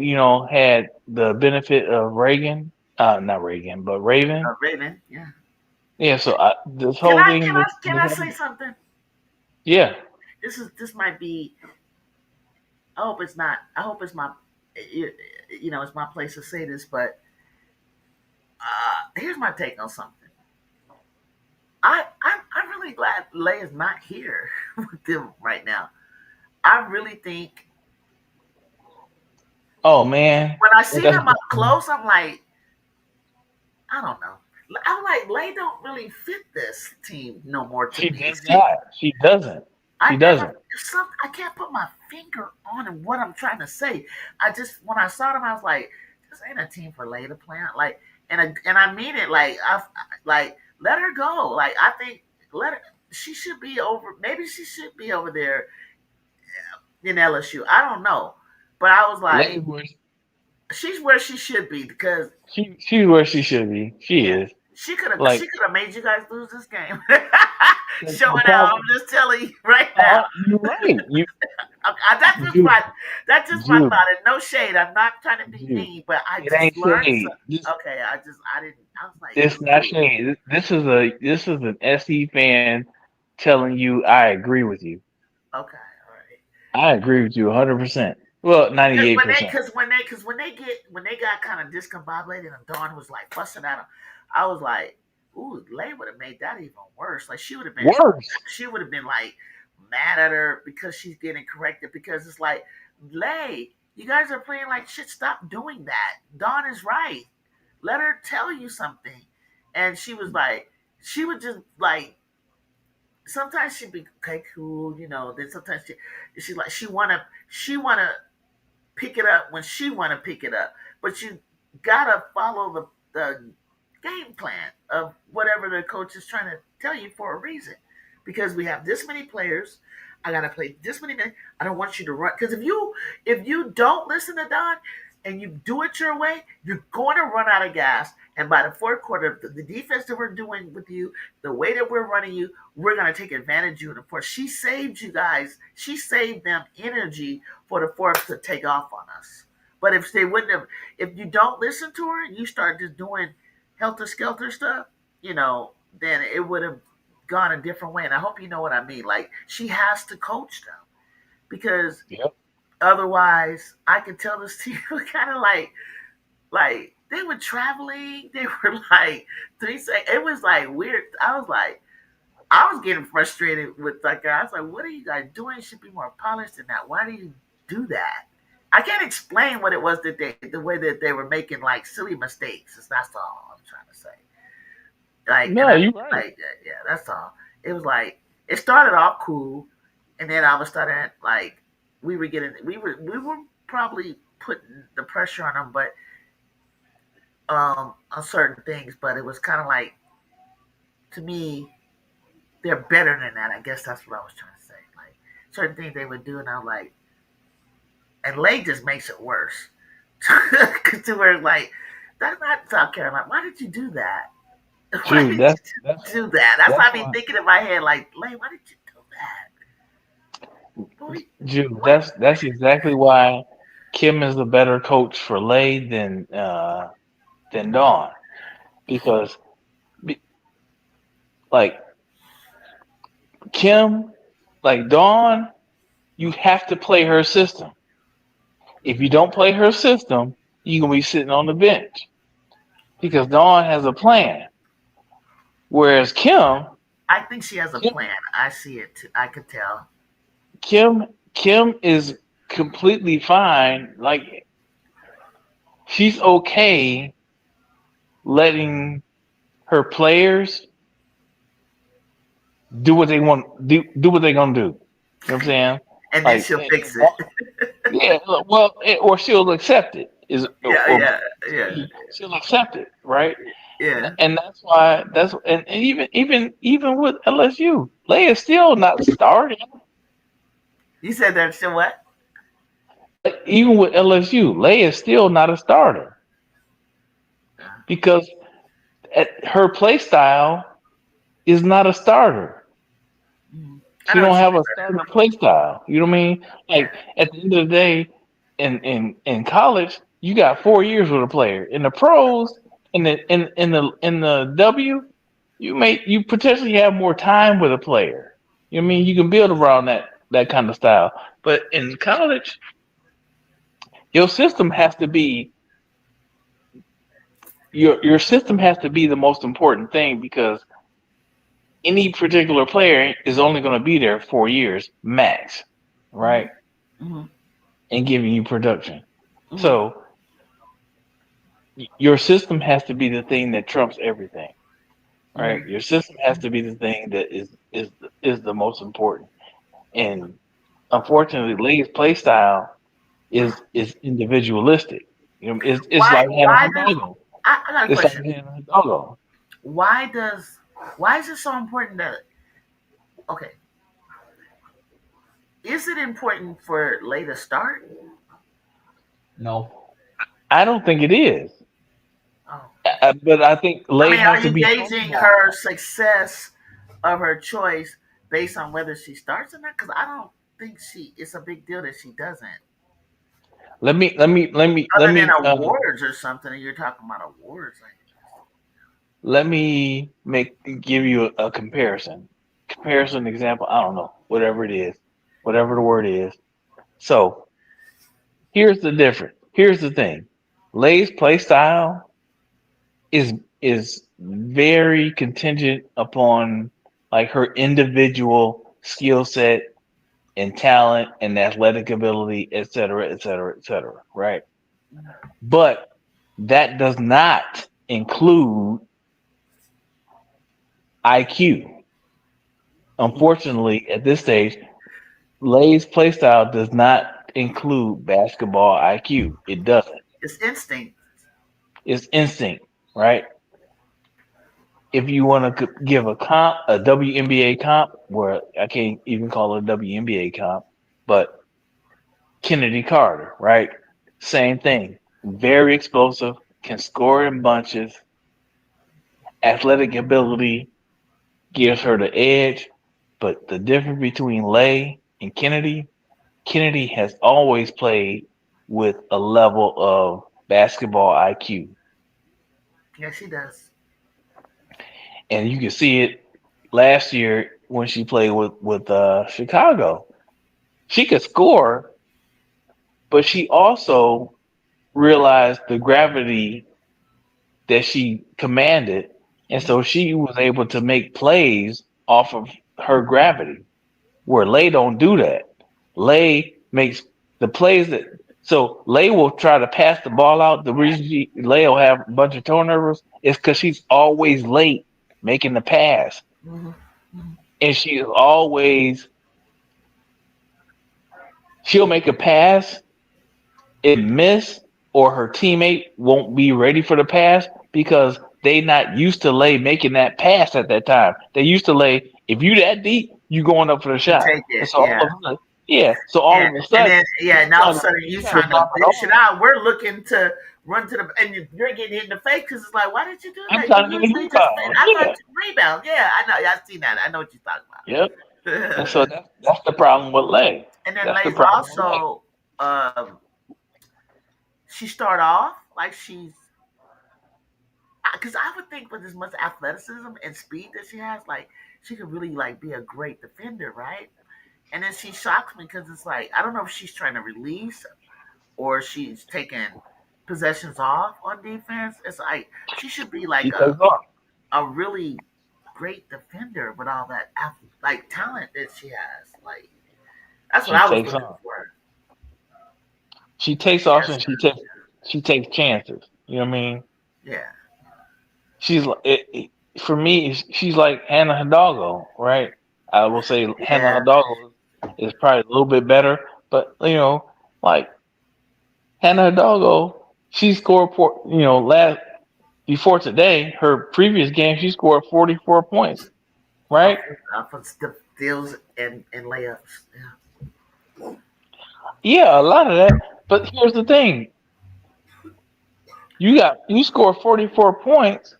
had the benefit of Reagan, not Reagan, but Raven. Raven. Yeah. Yeah, so this Can whole I? thing, Can I say something? yeah. This might be. I hope it's not. I hope it's my. It's my place to say this, but here's my take on something. I'm really glad Lay is not here with them right now. I really think Oh man, when I see that's them up close, I'm like, I don't know. I'm like, Lay don't really fit this team no more to she me. does not. She doesn't. I She never doesn't. I can't put my finger on what I'm trying to say. I just when I saw them, I was like, this ain't a team for Lay to play on. Like, and I mean it. Like let her go. Like I think let her. She should be over. Maybe she should be over there in LSU. I don't know, but I was Lay like, where she's where she should be because she's where she should be. She yeah, is. Like she could have made you guys lose this game. the Showing out. I'm problem. just telling you right now. You're right. That's just You, my you, thought. And no shade. I'm not trying to be you. mean, but I It just ain't learned shade. some. Okay, I didn't. I was like, This not ooh. shade. This is an SE fan telling you I agree with you. Okay, all right. I agree with you 100%. Well, Because 98%. when they got kind of discombobulated and Dawn was like fussing at him, I was like, ooh, Lay would have made that even worse. Like Worse. she would have been like mad at her because she's getting corrected because it's like, Lay, you guys are playing like shit. Stop doing that. Dawn is right. Let her tell you something. And she was like, she would just like sometimes she'd be okay, cool, you know. Then sometimes she like she wanna pick it up when she want to pick it up. But you gotta follow the game plan of whatever the coach is trying to tell you for a reason. Because we have this many players, I gotta play this many minutes. I don't want you to run. Because if you don't listen to Don and you do it your way, you're going to run out of gas. And by the fourth quarter, the defense that we're doing with you, the way that we're running you, we're going to take advantage of you. And of course, she saved you guys. She saved them energy for the fourth to take off on us. But if they wouldn't have, if you don't listen to her, you start just doing helter skelter stuff, you know, then it would have gone a different way. And I hope you know what I mean. Like she has to coach them because Yep. otherwise, I can tell this team kind of like they were traveling. They were like 3 seconds. It was like weird. I was getting frustrated with like I was like, what are you guys doing? It should be more polished than that. Why do you do that? I can't explain what it was that the way that they were making like silly mistakes. That's all I'm trying to say. Like, and No, I you're right. like yeah, that's all. It was like it started off cool, and then all of a sudden, like we were probably putting the pressure on them, but on certain things. But it was kind of like to me, they're better than that. I guess that's what I was trying to say. Like certain things they would do, and I'm like, and Lay just makes it worse. Cause to where like that's not South Carolina. Why did you do that? Why Dude, did you do that? That's that's why I be why. thinking in my head, like, Lay, why did you do that? Boy, Dude, what? that's exactly why Kim is a better coach for Lay than Dawn because be- like Kim, like Dawn, you have to play her system. If you don't play her system, you're gonna be sitting on the bench because Dawn has a plan. Whereas I think she has a Kim, plan. I see it. Too. I could tell. Kim is completely fine. Like she's okay letting her players do what they want, do what they're gonna do. You know what I'm saying? And then Like, she'll fix it. yeah, well, or she'll accept it. Yeah, Or yeah, yeah, she'll accept it, right? yeah. And that's why and even with LSU, Leia's still not starting. You said that. So what? Even with LSU, Leia's still not a starter because her play style is not a starter. Mhm. I She know don't what you have mean a by starter play style. You know what I mean? that. Like at the end of the day, in college, you got 4 years with a player. In the pros, in the W, you potentially have more time with a player. You know what I mean? You can build around that kind of style. But in college, your system has to be your system has to be the most important thing because any particular player is only going to be there 4 years max, Yeah. right? Hmm. And giving you production. Hmm. So your system has to be the thing that trumps everything, Hmm. right? Your system has to be the thing that is the most important. And unfortunately, Lee's play style is individualistic. You know, it's like having Why a does doggo. I got a It's like question. having a doggo. Why does why is it so important that okay? Is it important for Lay to start? No. I don't think it is. Oh, But I think I Lay mean, are has to you be shown gauging more. her success of her choice based on whether she starts or not? Because I don't think it's a big deal that she doesn't. Let Other than me awards or something, and you're talking about awards. Like, let me give you a comparison. Comparison example, I don't know, whatever it is, whatever the word is. So here's the difference. Here's the thing. Lay's play style is very contingent upon like her individual skill set and talent and athletic ability, et cetera, et cetera, et cetera. Right. But that does not include IQ. Unfortunately, at this stage, Lay's playstyle does not include basketball IQ. It doesn't. it's instinct. It's instinct, right? If you want to give a comp, a WNBA comp, where I can't even call it a WNBA comp, but Kennedy Carter, right? Same thing. Very explosive, can score in bunches, athletic ability gives her the edge. But the difference between Lay and Kennedy has always played with a level of basketball IQ. Yeah, she does. And you can see it last year when she played with Chicago. She could score, but she also realized the gravity that she commanded, and so she was able to make plays off of her gravity. Where Lay don't do that. Lay makes the plays that Lay will try to pass the ball out. The reason Lay will have a bunch of turnovers is because she's always late making the pass, Hmm. Hmm. and she'll make a pass and miss, or her teammate won't be ready for the pass because they not used to Lay making that pass at that time. They used to Lay, if you that deep, you going up for the You shot. take And it, so yeah. all of a sudden, yeah. So all And of a and sudden, then yeah, and all of a sudden you you trying to trying to drop it dish it off. out. We're looking to run to the and you're getting hit in the face because it's like, why did you do I'm that? You trying to get a usually just rebound. I thought Yeah. you rebound. Yeah, I know. I've seen that. I know what you're talking Yep. And so about. that's the problem with Lay. And then That's the Lay's problem with Lay. also she start off like she's because I would think with as much athleticism and speed that she has, like she could really like be a great defender, right? And then she shocks me because it's like I don't know if she's trying to release or she's taking possessions off on defense. It's like she should be She like takes off. a really great defender with all that like talent that she has. Like that's what She I was takes looking off. for. She takes off Yes, and she takes chances. You know what I mean? yeah, She's for me. She's like Hannah Hidalgo, right? I will say Hannah yeah, Hidalgo is probably a little bit better, but like Hannah Hidalgo, she scored for last before today. Her previous game, she scored 44 points, off, right? off of steals and layups. Yeah, Yeah, a lot of that. But here's the thing: you score 44 points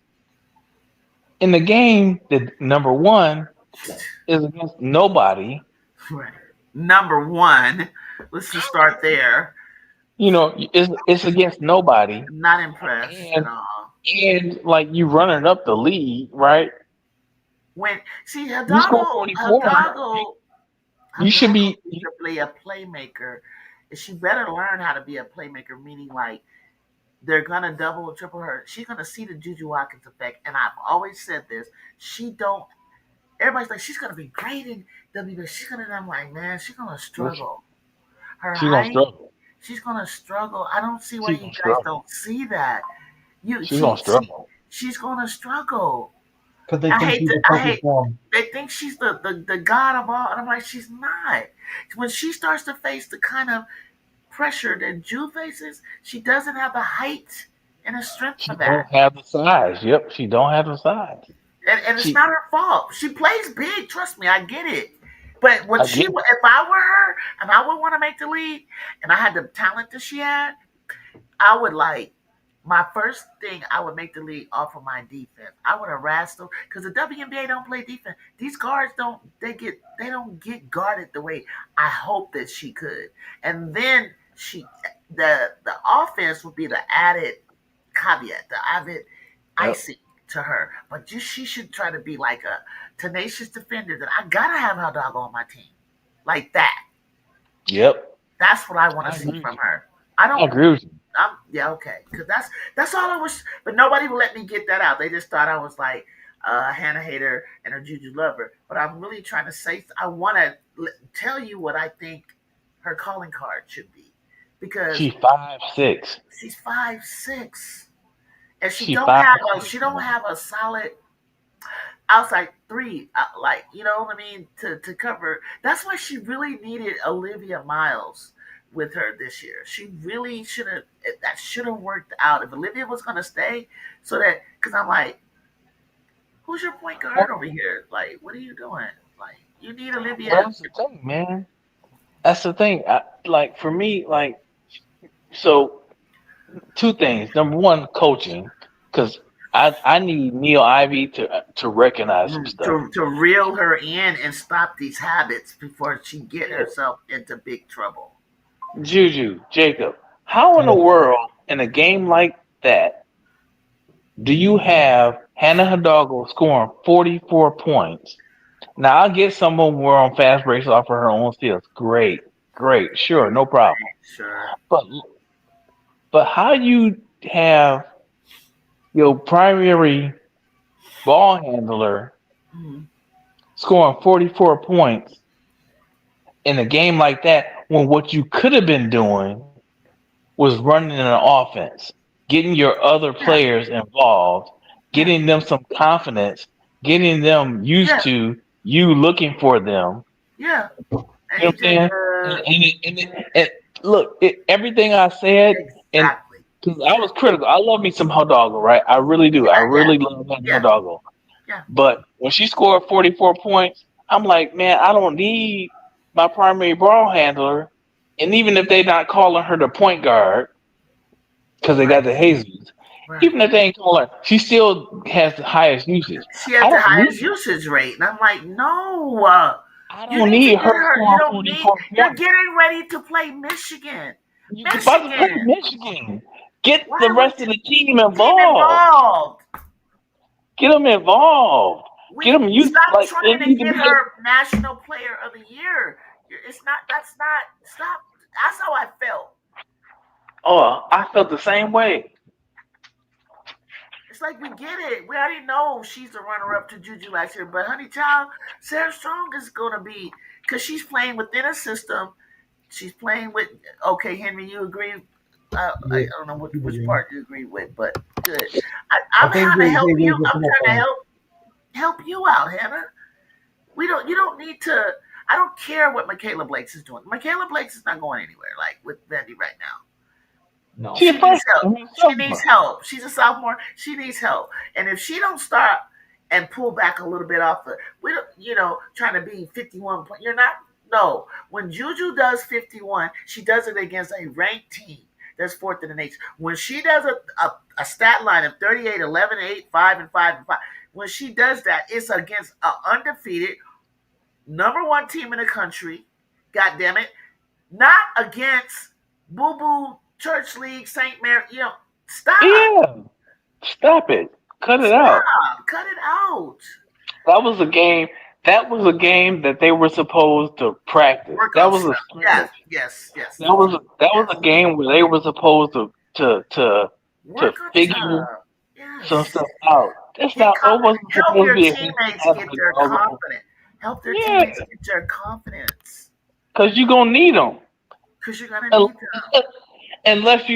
in the game that number one is against nobody. right. Number one, let's just start there. It's against nobody, Not impressed at and all. like you running up the lead, right? When see You score 44. You should Hidalgo be. needs to be a playmaker. And she better learn how to be a playmaker, meaning like they're gonna double or triple her. She's gonna see the JUJU Watkins effect. And I've always said this. She don't everybody's like, she's gonna be great in WBA. She's gonna I'm like, man, she's gonna struggle. Her She's gonna height, struggle. she's gonna struggle. I don't see why She's you gonna guys struggle. don't see that. You She's gonna struggle. she's gonna struggle. because they think she's the I perfect hate form. they think she's the god of all, and I'm like, she's not. When she starts to face the kind of pressure that Jew faces, she doesn't have the height and the strength for She that. don't have the size. Yep, she don't have the size. And it's She, not her fault. She plays big, trust me, I get it. But when I get it. if I were her and I would want to make the league and I had the talent that she had, I would like my first thing I would make the league off of my defense. I would harass them because the WNBA don't play defense. These guards don't. They don't get guarded the way I hope that she could. And then the offense would be the added caveat, the added Yep. icing to her. But she should try to be like a tenacious defender that I gotta have her dog on my team, like that. Yep. That's what I want I to see agree with from you. her. I I don't. agree with you. Yeah, okay, because that's all I was. But nobody would let me get that out. They just thought I was like a Hannah hater and a Juju lover. But I'm really trying to say I want to tell you what I think her calling card should be, because She's 5'6". she's 5'6", and she She don't five have six, man. a solid outside three, like you know what I mean, to cover. That's why she really needed Olivia Miles with her this year. She really should have. That should have worked out if Olivia was going to stay. So that because I'm like, who's your point guard Well, over here? Like, what are you doing? Like, you need well, Olivia. that's the thing, man. That's the thing. Like for me, like so two things. Number one, coaching, because I need Neil Ivy to recognize some stuff. To reel her in and stop these habits before she get Yeah. herself into big trouble. Juju, Jacob, how in the Yeah. world in a game like that do you have Hannah Hidalgo scoring 44 points? Now I get some of them were on fast breaks off of her own steals. Great, great, sure, no problem. Sure. But how you have your primary ball handler Mhm. scoring 44 points in a game like that when what you could have been doing was running an offense, getting your other Yeah. players involved, Yeah. getting them some confidence, getting them used Yeah. to you looking for them. Yeah. You know what I'm saying? And look, everything I said, and Exactly. because I was critical, I love me some Hidalgo, right? I really do. I Yeah. Yeah. really love Yeah. Hidalgo. Yeah. But when she scored 44 points, I'm like, man, I don't need my primary ball handler. And even if they're not calling her the point guard, because they Right. got the Jesus, Right. even if they ain't calling her, she still has the highest usage. She has I the don't highest need usage rate, and I'm like, no. I You don't need to need get her her. You scoring don't need. 44 You're points. getting ready to play Michigan. You about to play Michigan. Michigan. Get Why the would rest of the team team involved. involved? Get them involved. Get We them used stop like they trying to need to get be. her National Player of the Year. It's not. That's not. Stop. That's how I felt. Oh, I felt the same way. It's like we get it. We already know she's the runner-up to Juju last year, but honey child, Sarah Strong is gonna be because she's playing within a system. She's playing with. Okay, Henry, you agree? I Yeah. don't know which Yeah. part you agree with, but good. I I'm think trying to help they you. get I'm some more trying to points. help you out, Hannah. We don't. You don't need to. I don't care what Michaela Blakes is doing. Michaela Blakes is not going anywhere. Like with Vandy right now. No. She a She needs freshman. help. I mean, She needs sophomore. help. She's a sophomore. She needs help. And if she don't start and pull back a little bit off the, we don't, trying to be 51 point. You're not. No. When Juju does 51, she does it against a ranked team that's fourth in the nation. When she does a stat line of 38, 11, 8, 5, and 5, and 5, when she does that, it's against an undefeated number one team in the country. God damn it. Not against Boo Boo Church League, St. Mary. Stop. Yeah, stop it. Cut it out. Stop. Cut it out. That was a game. That was a game that they were supposed to practice. Work That on was a stuff. Yes, scrimmage. yes, yes, That was yes. a game where they were supposed to Work on figure stuff. some Yes. stuff out. That's Get not. It wasn't help supposed to your be a game teammates out of get a their doggo. confidence. Help their Yeah, teammates get their confidence. because you're gonna need them. Because you're gonna need them. Unless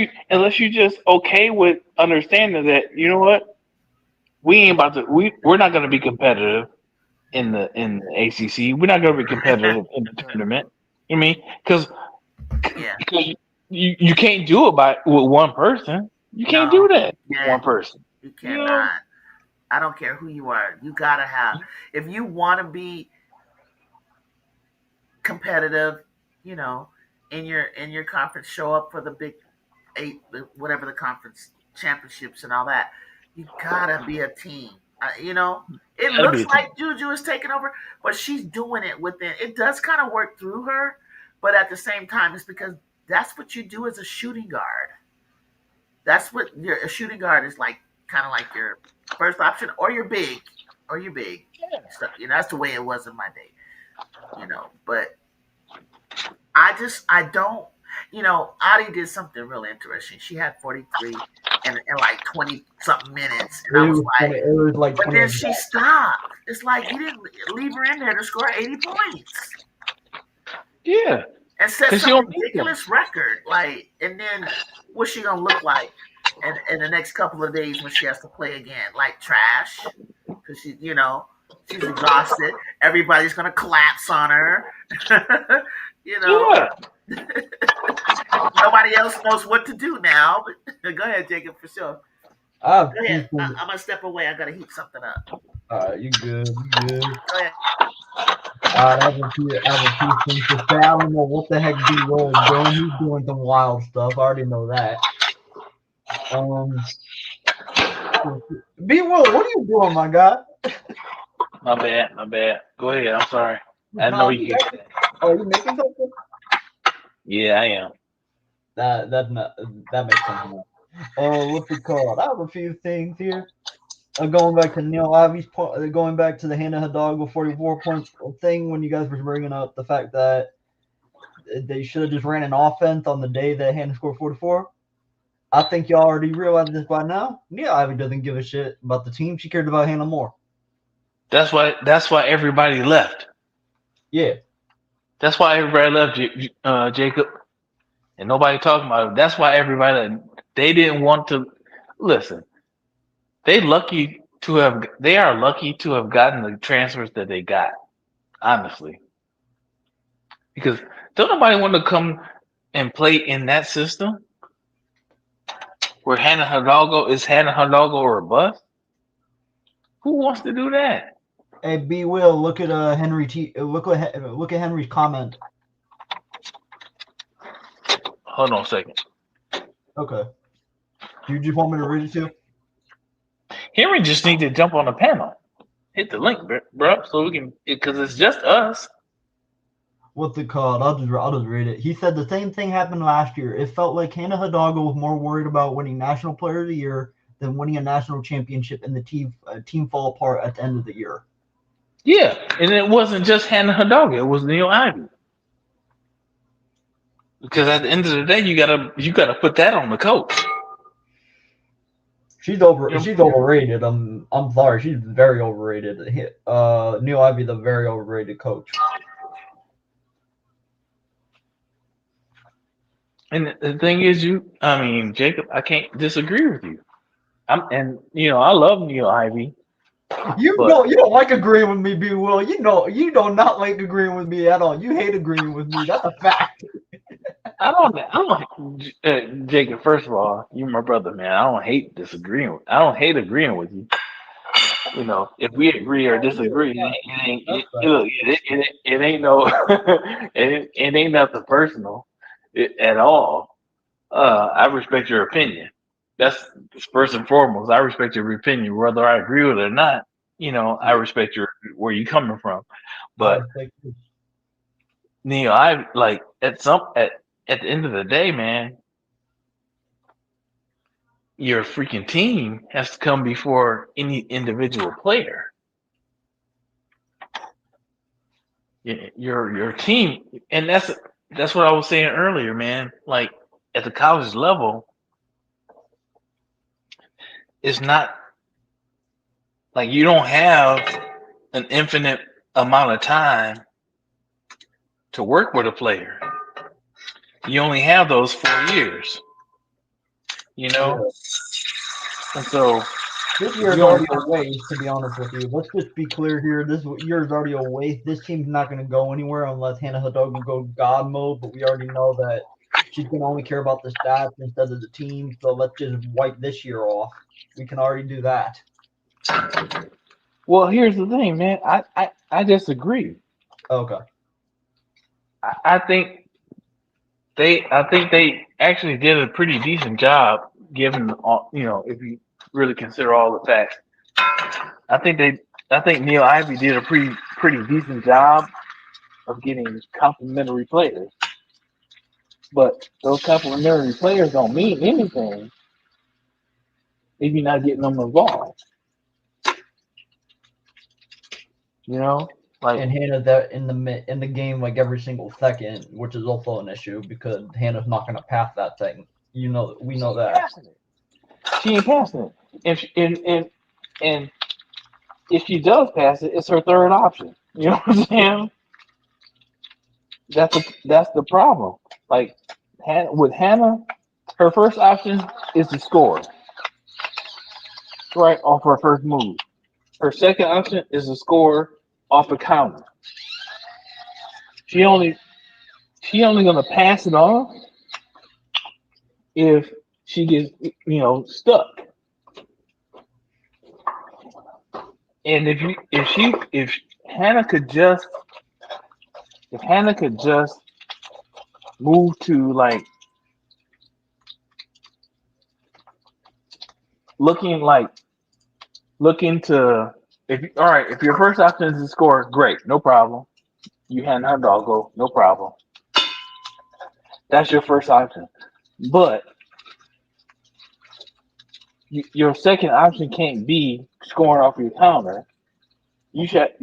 you just okay with understanding that you know what we ain't about to we're not gonna be competitive in the ACC. We're not gonna be competitive in the tournament. You know what I mean? Yeah. Because you can't do it with one person. You can't No. do that with Yeah. one person. You You know? cannot. I don't care who you are. You gotta have. If you want to be competitive, in your conference, show up for the Big Eight, whatever the conference championships and all that. You gotta be a team. It Gotta be looks a team. like Juju is taking over, but she's doing it within. It does kind of work through her, but at the same time, it's because that's what you do as a shooting guard. That's what a shooting guard is like, kind of like your first option, or your big, or your big. So, that's the way it was in my day. But I don't. Adi did something real interesting. She had 43 in like 20 something minutes, and I was like, it was like but 20 then she stopped. It's like you didn't leave her in there to score 80 points. Yeah. And set Because some ridiculous record. Like, and then what's she gonna look like in the next couple of days when she has to play again? Like trash, because she's exhausted. Everybody's gonna collapse on her. Yeah. Nobody else knows what to do now. But go ahead, Jacob, for sure. Go ahead. I'm gonna step away. I gotta heat something up. You good? You good? Go ahead. I have a few things to say. I don't know what the heck B Will is doing. He's doing some wild stuff. I already know that. B Will, what are you doing, my guy? My bad. Go ahead. I'm sorry. I know you can. Oh, you making something? Yeah, I am. That makes sense. What's it called? I have a few things here. Going back to Neil Ivy's point, going back to the Hannah Hidalgo 44-point thing when you guys were bringing up the fact that they should have just ran an offense on the day that Hannah scored 44. I think y'all already realize this by now. Neil Ivy doesn't give a shit about the team. She cared about Hannah more. That's why everybody left. Yeah. That's why everybody left, Jacob. And nobody talking about it. That's why everybody left. They didn't want to listen. They are lucky to have gotten the transfers that they got, honestly. Because don't nobody want to come and play in that system where Hannah Hidalgo or a bust. Who wants to do that? Hey, B Will, look at Henry look at Henry's comment. Hold on a second. Okay. Do you just want me to read it too? Henry just need to jump on the panel. Hit the link, bro, so we can, because it's just us. What's it called? I'll just read it. He said the same thing happened last year. It felt like Hannah Hidalgo was more worried about winning National Player of the Year than winning a national championship, and the team fall apart at the end of the year. Yeah, and it wasn't just Hannah Hidalgo; it was Neil Ivy. Because at the end of the day, you gotta put that on the coach. She's overrated. I'm sorry, she's very overrated. Neil Ivy, the very overrated coach. And the thing is, Jacob, I can't disagree with you. I love Neil Ivy. You don't like agreeing with me, B. Will. You don't not like agreeing with me at all. You hate agreeing with me. That's a fact. I don't, Jacob. First of all, you're my brother, man. I don't hate disagreeing. I don't hate agreeing with you. If we agree or disagree, it ain't no, it ain't nothing personal at all. I respect your opinion. That's first and foremost. I respect your opinion, whether I agree with it or not. I respect where you coming from. But I like at the end of the day, man, your freaking team has to come before any individual player. Your team, and that's what I was saying earlier, man. Like at the college level, it's not like you don't have an infinite amount of time to work with a player. You only have those 4 years, Yeah. And so this year's already a waste, to be honest with you. Let's just be clear here. This year's already a waste. This team's not going to go anywhere unless Hannah Hidalgo go God mode, but we already know that she's going to only care about the stats instead of the team, so let's just wipe this year off. We can already do that. Well, here's the thing, man. I disagree. Okay. I think they actually did a pretty decent job given all, if you really consider all the facts, I think Neil Ivy did a pretty decent job of getting complimentary players. But those complimentary players don't mean anything if you're not getting them involved. Like, and Hannah's that in the game like every single second, which is also an issue because Hannah's not going to pass that thing. We know that. She ain't passing it. And if she does pass it, it's her third option. You know what I'm saying? That's the problem. Like with Hannah, her first option is to score, right off her first move. Her second option is to score off a counter. She only gonna pass it off if she gets stuck. And if Hannah could just move to like looking to if your first option is to score, great, no problem. You hand her doggo, no problem. That's your first option. But your second option can't be scoring off your counter. You should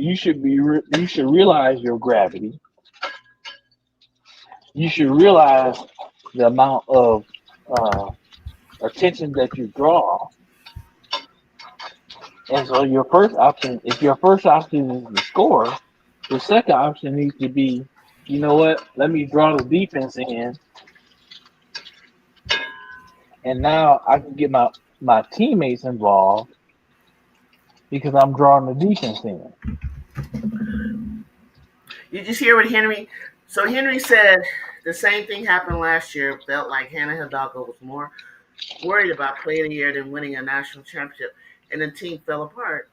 realize your gravity. You should realize the amount of attention that you draw. And so if your first option is to score, the second option needs to be, you know what? Let me draw the defense in, and now I can get my teammates involved because I'm drawing the defense in. You just hear what Henry. So Henry said the same thing happened last year. Felt like Hannah Hidalgo was more worried about playing a year than winning a national championship, and the team fell apart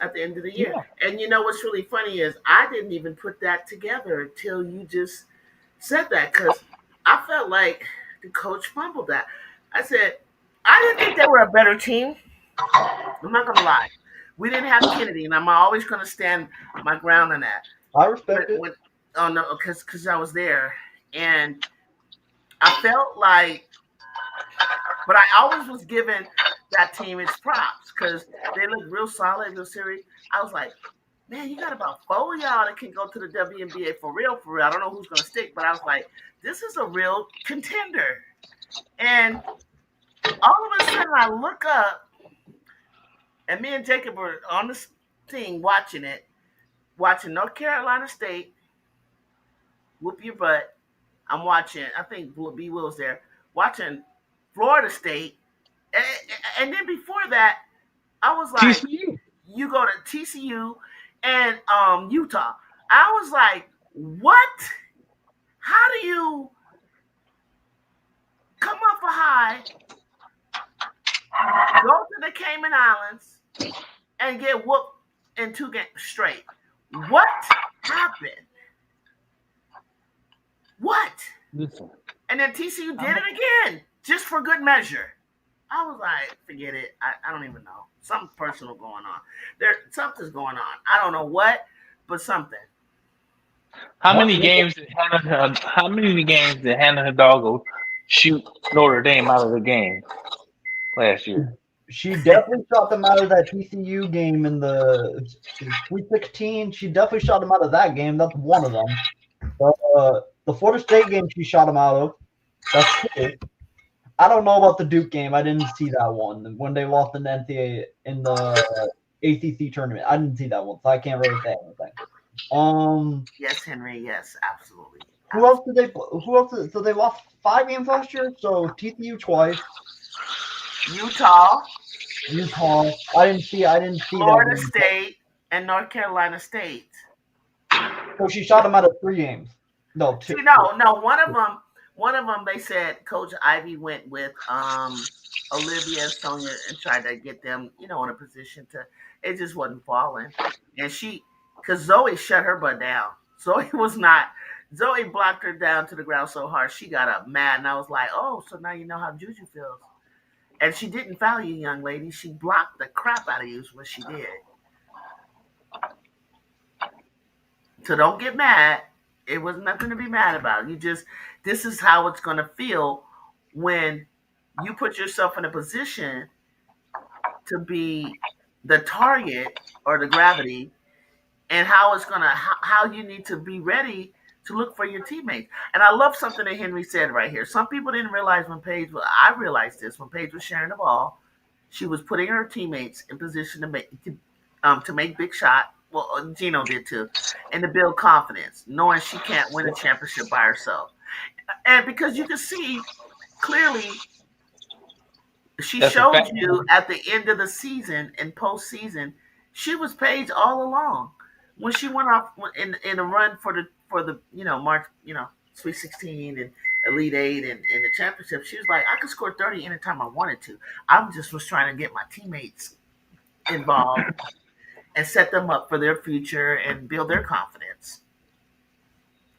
at the end of the year. Yeah. And what's really funny is I didn't even put that together until you just said that, because I felt like the coach fumbled that. I said I didn't think they were a better team. I'm not gonna lie. We didn't have Kennedy, and I'm always gonna stand my ground on that. I respect it. Oh no, because I was there, and I felt like, but I always was giving that team its props because they looked real solid, real serious. I was like, man, you got about 4 of y'all that can go to the WNBA for real, for real. I don't know who's gonna stick, but I was like, this is a real contender. And all of a sudden, I look up, and me and Jacob were on the thing watching North Carolina State whoop your butt. I'm watching, I think B. Will's there, watching Florida State. And then before that, I was like, TCU. You go to TCU and Utah. I was like, what? How do you come off a high, go to the Cayman Islands, and get whooped in 2 games straight? What happened? What? Listen. And then TCU did it again, just for good measure. I was like, forget it. I don't even know. Something personal going on. Something's going on. I don't know what, but something. How many games did Hannah Hidalgo shoot Notre Dame out of the game last year? She definitely shot them out of that TCU game in the Sweet 16. She definitely shot them out of that game. That's one of them. The Florida State game she shot them out of. That's 2. I don't know about the Duke game. I didn't see that one when they lost in the NCAA in the ACC tournament. I didn't see that one, so I can't really say anything. Yes, Henry. Yes, absolutely. Who else did they? So they lost 5 games last year. So TCU twice. Utah. I didn't see Florida that State and North Carolina State. So she shot them out of 3 games. No, 2. See, no. One of them, they said Coach Ivy went with Olivia and Sonia and tried to get them, in a position to. It just wasn't falling, and because Zoe shut her butt down. Zoe blocked her down to the ground so hard she got up mad, and I was like, oh, so now you know how JUJU feels. And she didn't foul you, young lady. She blocked the crap out of you is what she did. So don't get mad. It was nothing to be mad about. This is how it's going to feel when you put yourself in a position to be the target or the gravity, and how you need to be ready to look for your teammates. And I love something that Henry said right here. Some people didn't realize I realized this when Paige was sharing the ball, she was putting her teammates in position to make big shot. Well, Gino did too, and to build confidence, knowing she can't win a championship by herself. And because you can see clearly, she That's a showed fact. you at the end of the season and postseason, she was Paige all along. When she went off in a run for the March Sweet 16 and Elite Eight and the championship, she was like, I could score 30 anytime I wanted to. I just was trying to get my teammates involved and set them up for their future and build their confidence.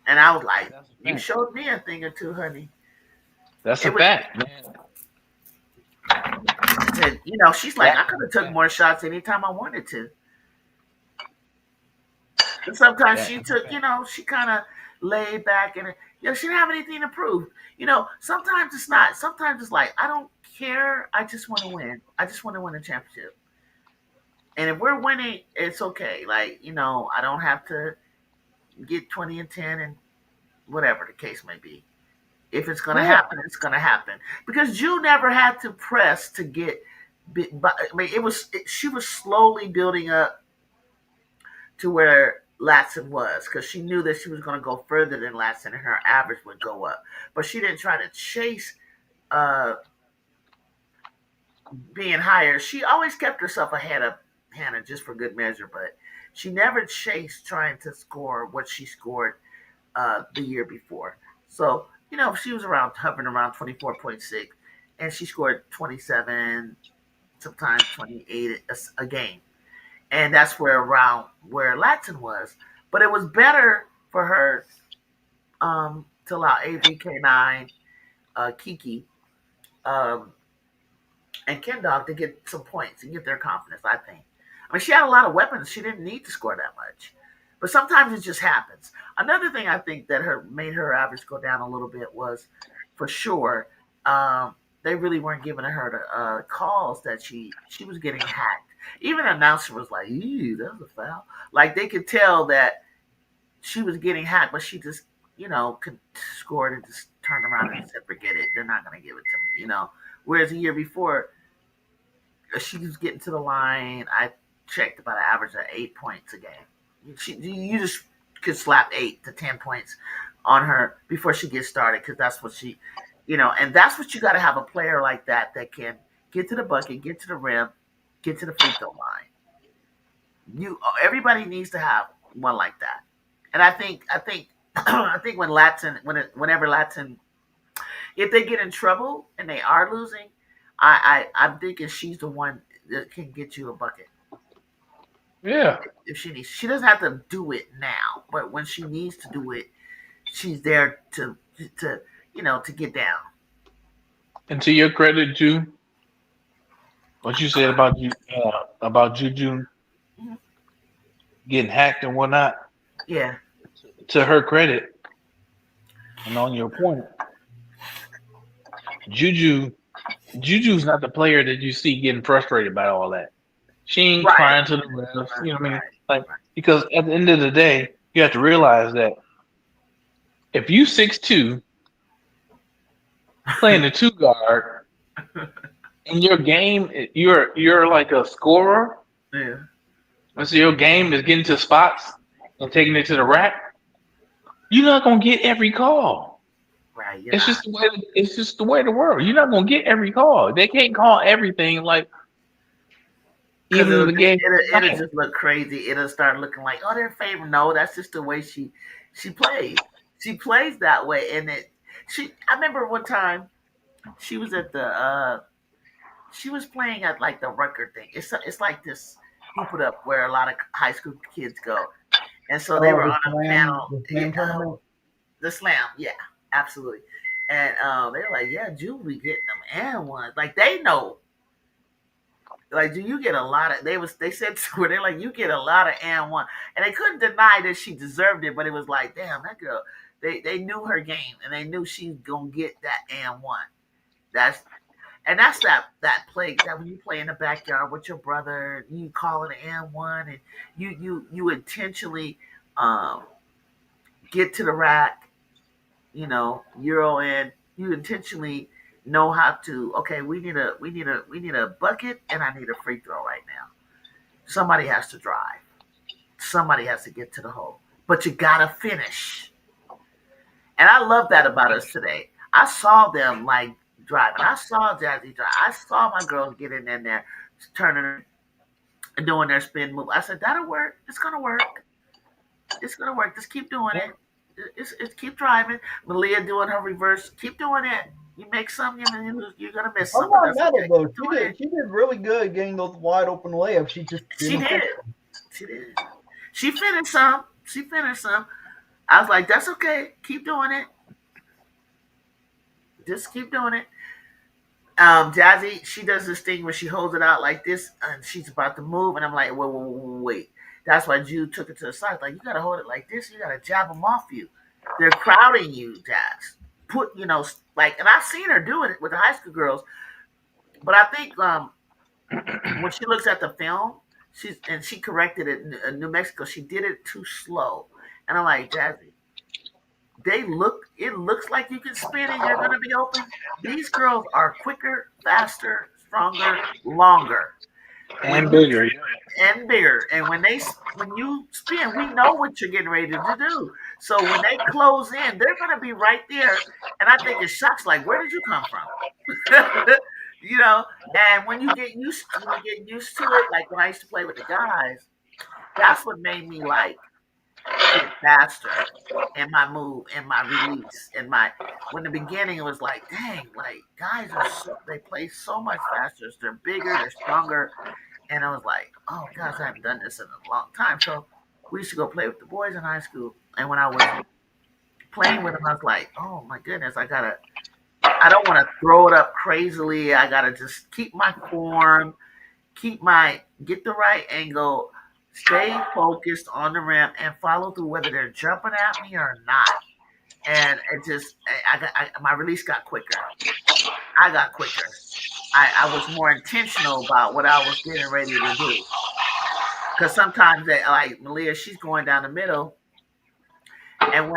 And I was like, That's a you fact. showed me a thing or two, honey. That's a It was, fact, man. and she's like, That I is could have a took fact. more shots anytime I wanted to. And sometimes That she is a took, fact. she kind of laid back and she didn't have anything to prove. Sometimes it's not. Sometimes it's like, I don't care. I just want to win. I just want to win a championship. And if we're winning, it's okay. Like, I don't have to get 20 and 10 and whatever the case may be. If it's going to Yeah. happen, it's going to happen. Because Ju never had to press to get. But I mean, she was slowly building up to where Latson was because she knew that she was going to go further than Latson and her average would go up. But she didn't try to chase uh, being higher. She always kept herself ahead of Hannah just for good measure, but she never chased trying to score what she scored the year before. So, she was hovering around 24.6, and she scored 27, sometimes 28 a game. And that's around where Latson was. But it was better for her to allow Avery, K9, Kiki, um, and Ken Dog to get some points and get their confidence, I think. I mean, she had a lot of weapons. She didn't need to score that much. But sometimes it just happens. Another thing I think that made her average go down a little bit was, for sure, they really weren't giving her the calls that she was getting hacked. Even the announcer was like, "Ew, that was a foul." Like they could tell that she was getting hacked, but she just, could scored and just turned around and said, "Forget it. They're not going to give it to me." Whereas the year before, she was getting to the line. I checked about an average of 8 points a game. You just could slap 8 to 10 points on her before she gets started because that's what and that's what you got to have a player like that can get to the bucket, get to the rim, get to the free throw line. Everybody needs to have one like that. And I think I think whenever Latson, if they get in trouble and they are losing, I'm thinking she's the one that can get you a bucket. Yeah. If she needs, she doesn't have to do it now, but when she needs to do it, she's there to get down. And to your credit, Ju, what you said about Juju Mhm. getting hacked and whatnot, Yeah, to her credit, and on your point, Juju Juju's not the player that you see getting frustrated by all that. She ain't right, crying to the refs, you know what I mean? right, Like because at the end of the day, you have to realize that if you 6'2", playing the two guard in your game, you're like a scorer, yeah, and so your game is getting to spots and taking it to the rack. You're not gonna get every call. right. You're It's not just the way. It's just the way of the world. You're not gonna get every call. They can't call everything. Like because even in the game it'll tonight. just look crazy. It'll start looking like, oh, they're favored. No, that's just the way she plays. She plays that way, and I remember one time she was at the she was playing at like the record thing. It's like this hoop it up where a lot of high school kids go, and so they Oh, were on a panel. the Yeah, slam tournament. the slam, yeah, absolutely. And they're like, yeah, Ju be getting them and ones. Like they know. Like, do you get a lot of? They said to her, they're like, you get a lot of and one, and they couldn't deny that she deserved it, but it was like, damn, that girl. They knew her game, and they knew she's gonna get that and one. That's that's that play that when you play in the backyard with your brother, you call it an and one, and you intentionally um, get to the rack, euro in. You intentionally know how to. Okay, we need a bucket, and I need a free throw right now. Somebody has to drive. Somebody has to get to the hole, but you gotta finish. And I love that about us today. I saw them like driving. I saw Jazzy drive. I saw my girls getting in there, turning and doing their spin move. I said, that'll work. It's gonna work. It's gonna work. Just keep doing it. It's keep driving. Malia doing her reverse. Keep doing it. You make some, you're gonna miss I'm some. But not that's mad okay. at though. Keep doing it. She did really good getting those wide open layups. She just She didn't. did. She did. She finished some. She finished some. I was like, that's okay. Keep doing it. Just keep doing it. Jazzy, she does this thing where she holds it out like this, and she's about to move, and I'm like, wait. That's why Jude took it to the side. Like, you gotta hold it like this. You gotta jab them off you. They're crowding you, Jazz. And I've seen her do it with the high school girls, but I think when she looks at the film, she corrected it in New Mexico. She did it too slow, and I'm like, Jazzy, it looks like you can spin and you're going to be open. These girls are quicker, faster, stronger, longer. And bigger. And bigger. And when you spin, we know what you're getting ready to do. So when they close in, they're going to be right there. And I think it's shocks like, where did you come from? And when you get used to it, like when I used to play with the guys, that's what made me like get faster in my move and my release and when the beginning it was like, dang, like guys they play so much faster. They're bigger, they're stronger. And I was like, oh gosh, I haven't done this in a long time. So we used to go play with the boys in high school. And when I was playing with them, I was like, oh my goodness, I don't want to throw it up crazily. I gotta just keep my form, get the right angle, stay focused on the rim, and follow through whether they're jumping at me or not. And it just, my release got quicker. I got quicker. I was more intentional about what I was getting ready to do. Because sometimes like Malia, she's going down the middle, and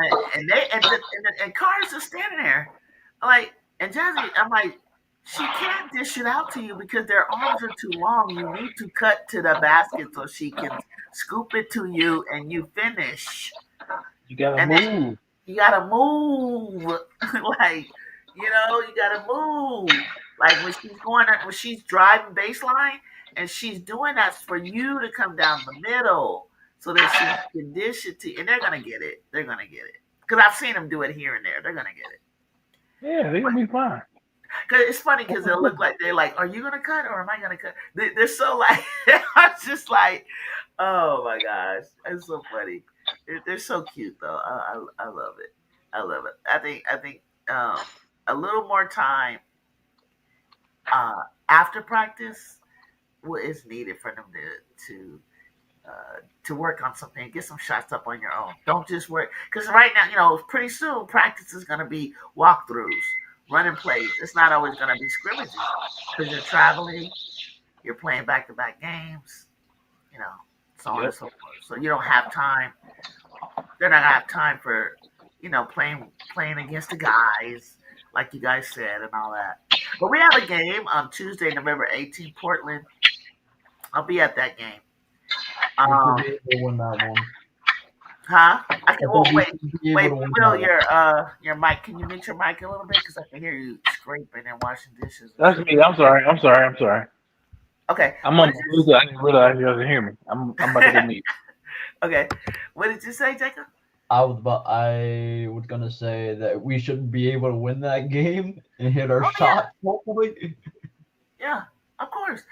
cars are standing there, like, and Jazzy, I'm like, she can't dish it out to you because their arms are too long. You need to cut to the basket so she can scoop it to you and you finish. You gotta And move. You gotta move. Like, you gotta move. Like when she's driving baseline and she's doing that for you to come down the middle so that she can dish it to you. And they're gonna get it. They're gonna get it. Because I've seen them do it here and there. They're gonna get it. Yeah, they're gonna be fine. Cause it's funny because they'll look like they're like, are you gonna cut or am I gonna cut? They're so like, I'm just like, oh my gosh, it's so funny. They're so cute though. I love it. I love it. I think a little more time after practice is needed for them to work on something, get some shots up on your own. Don't just work because right now, pretty soon practice is gonna be walkthroughs. Running plays. It's not always going to be scrimmages because you're traveling, you're playing back-to-back games, so on and so forth. So you don't have time. They're not going to have time for, playing against the guys, like you guys said, and all that. But we have a game on Tuesday, November 18th, Portland. I'll be at that game. We'll win that one. Huh? I can. Well, wait. Will, Your mic. Can you mute your mic a little bit? Because I can hear you scraping and washing dishes. That's me. I'm sorry. Okay. I'm on Bluetooth. I didn't realize you doesn't hear me. I'm about to go meet. Okay. What did you say, Jacob? I was gonna say that we should be able to win that game and hit our shot, hopefully. Yeah. Of course.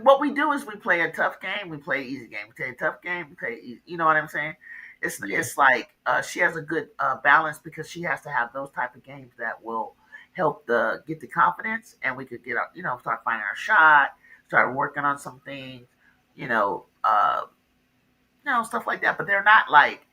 What we do is we play a tough game, we play an easy game. We play a tough game, we play easy. You know what I'm saying? Yeah. it's like she has a good balance because she has to have those type of games that will help the get the confidence, and we could get our start finding our shot, start working on some things, you know, uh, stuff like that. But they're not like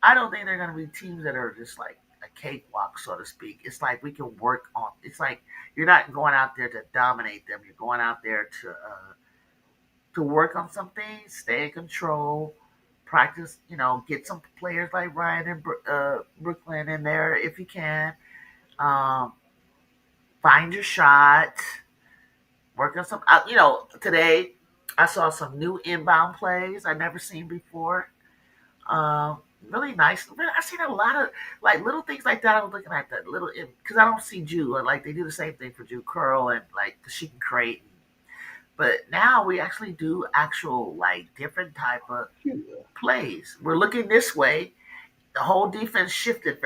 I don't think they're going to be teams that are just like a cakewalk, so to speak. It's like we can work on. It's like you're not going out there to dominate them. You're going out there to work on some things, stay in control, practice. Get some players like Ryan and Brooklyn in there if you can. Um, find your shot. Work on some. Today I saw some new inbound plays I never seen before. Um, really nice. I seen a lot of like little things like that. I was looking at that little because I don't see Jew like they do the same thing for Jew Curl and like the she can create. But now we actually do actual like different type of plays. We're looking this way. The whole defense shifted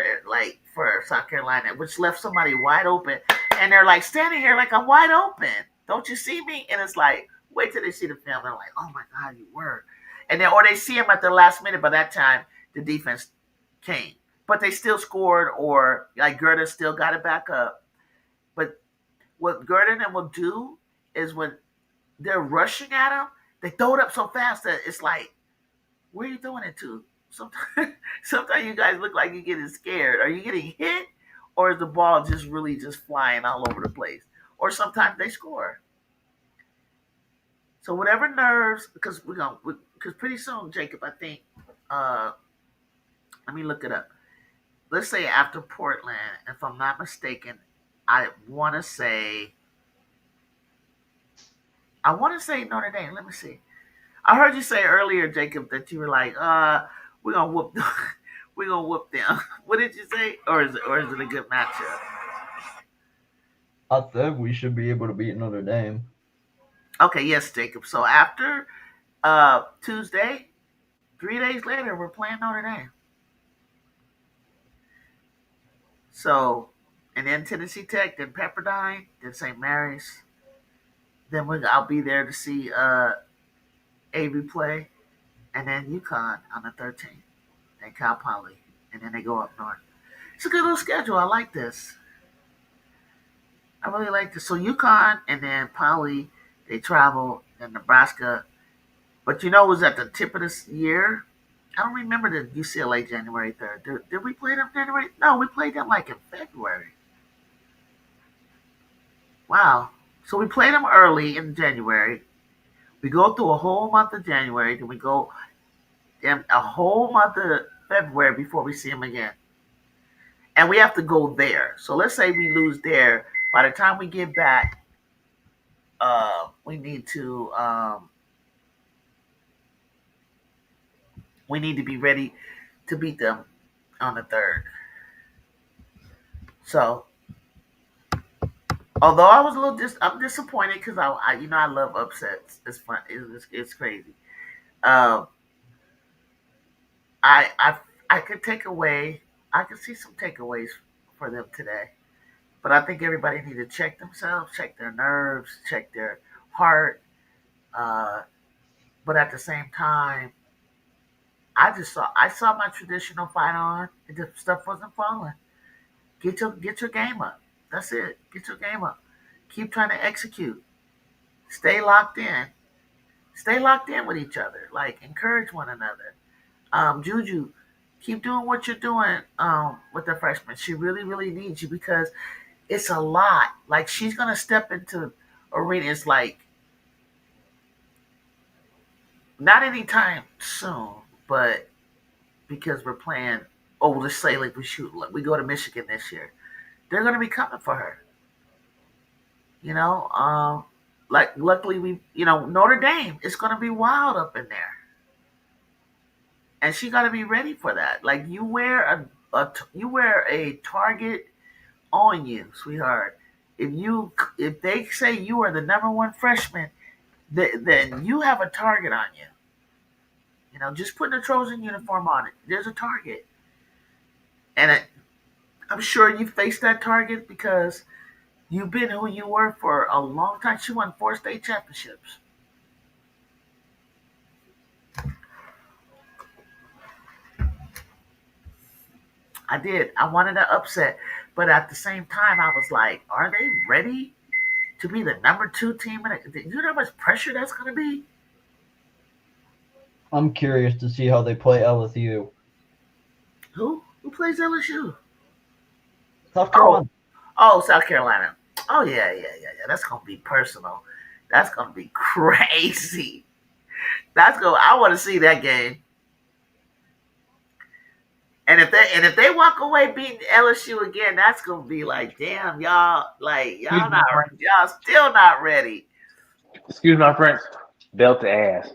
for South Carolina, which left somebody wide open, and they're like standing here like I'm wide open. Don't you see me? And it's like wait till they see the film. They're like, oh my god, you were. And then or they see him at the last minute. By that time, the defense came, but they still scored. Or like Gerda still got it back up. But what Gerda and them will do is when they're rushing at him, they throw it up so fast that it's like, where are you throwing it to? Sometimes you guys look like you're getting scared. Are you getting hit, or is the ball just really just flying all over the place? Or sometimes they score. So whatever nerves, because because pretty soon, Jacob, I think. Uh, let me look it up. Let's say after Portland, if I'm not mistaken, I want to say. I want to say Notre Dame. Let me see. I heard you say earlier, Jacob, that you were like, we're gonna whoop them. We're gonna whoop them. What did you say? Or is it a good matchup? I said we should be able to beat Notre Dame. Okay, yes, Jacob. So after Tuesday, 3 days later, we're playing Notre Dame. So, and then Tennessee Tech, then Pepperdine, then St. Mary's. Then I'll be there to see AV play, and then UConn on the 13th, and Cal Poly, and then they go up north. It's a good little schedule. I like this. I really like this. So UConn and then Poly, they travel, and Nebraska. But it was at the tip of this year. I don't remember the UCLA January 3rd. Did we play them January? No, we played them like in February. Wow. So we played them early in January. We go through a whole month of January, then we go a whole month of February before we see them again. And we have to go there. So let's say we lose there. By the time we get back, we need to be ready to beat them on the third. So, although I was a little I'm disappointed because I love upsets. It's fun. It's crazy. Um, I I could take away. I could see some takeaways for them today. But I think everybody need to check themselves, check their nerves, check their heart. Uh, but at the same time, I saw my traditional fight on, and the stuff wasn't falling. Get your game up. That's it. Get your game up. Keep trying to execute. Stay locked in. Stay locked in with each other. Like encourage one another. Juju, keep doing what you're doing with the freshman. She really, really needs you because it's a lot. Like she's gonna step into arena. It's like not anytime soon, but because we're playing. Oh, let's say like we go to Michigan this year. They're gonna be coming for her. You know, like luckily Notre Dame. It's gonna be wild up in there, and she got to be ready for that. Like you wear a target on you, sweetheart. If they say you are the number one freshman, then you have a target on you. Just putting a Trojan uniform on it. There's a target, and I'm sure you faced that target because you've been who you were for a long time. She won 4 state championships. I did. I wanted an upset, but at the same time, I was like, are they ready to be the number 2 team? You know how much pressure that's going to be? I'm curious to see how they play LSU. Who plays LSU? South Oh, Carolina. oh, South Carolina. Oh yeah. That's gonna be personal. That's gonna be crazy. I want to see that game. And if they walk away beating LSU again, that's gonna be like, damn, y'all, like Excuse my French. y'all still not ready. Excuse my French. Belt the ass.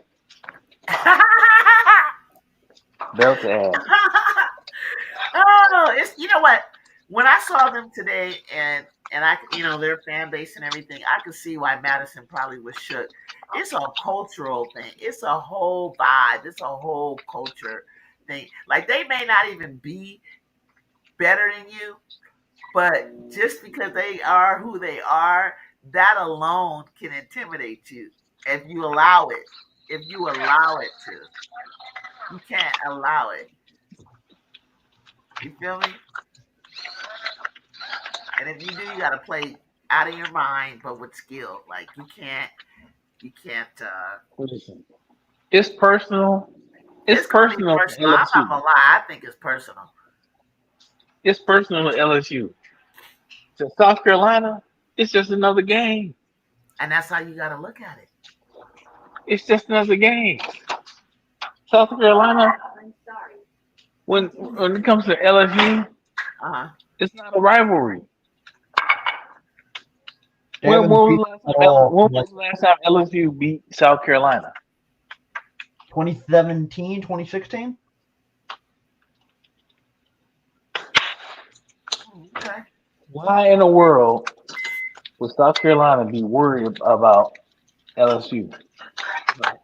Belt the ass. Oh, it's you know what? When I saw them today, and I, their fan base and everything, I could see why Madison probably was shook. It's a cultural thing. It's a whole vibe. It's a whole culture thing. Like they may not even be better than you, but just because they are who they are, that alone can intimidate you if you allow it. If you allow it to, you can't allow it. You feel me? And if you do, you got to play out of your mind, but with skill. Like you can't. Listen, it's personal. It's It's gonna be personal to personal. I'm not LSU. gonna lie. I think it's personal, It's personal to LSU. To South Carolina, it's just another game. and that's how you got to look at it. It's just another game. South Carolina, when it comes to LSU, Uh huh. it's not a rivalry. They When, haven't beat at all. when was the last time LSU beat South Carolina? 2017, 2016? Okay. Why in the world would South Carolina be worried about LSU? Right.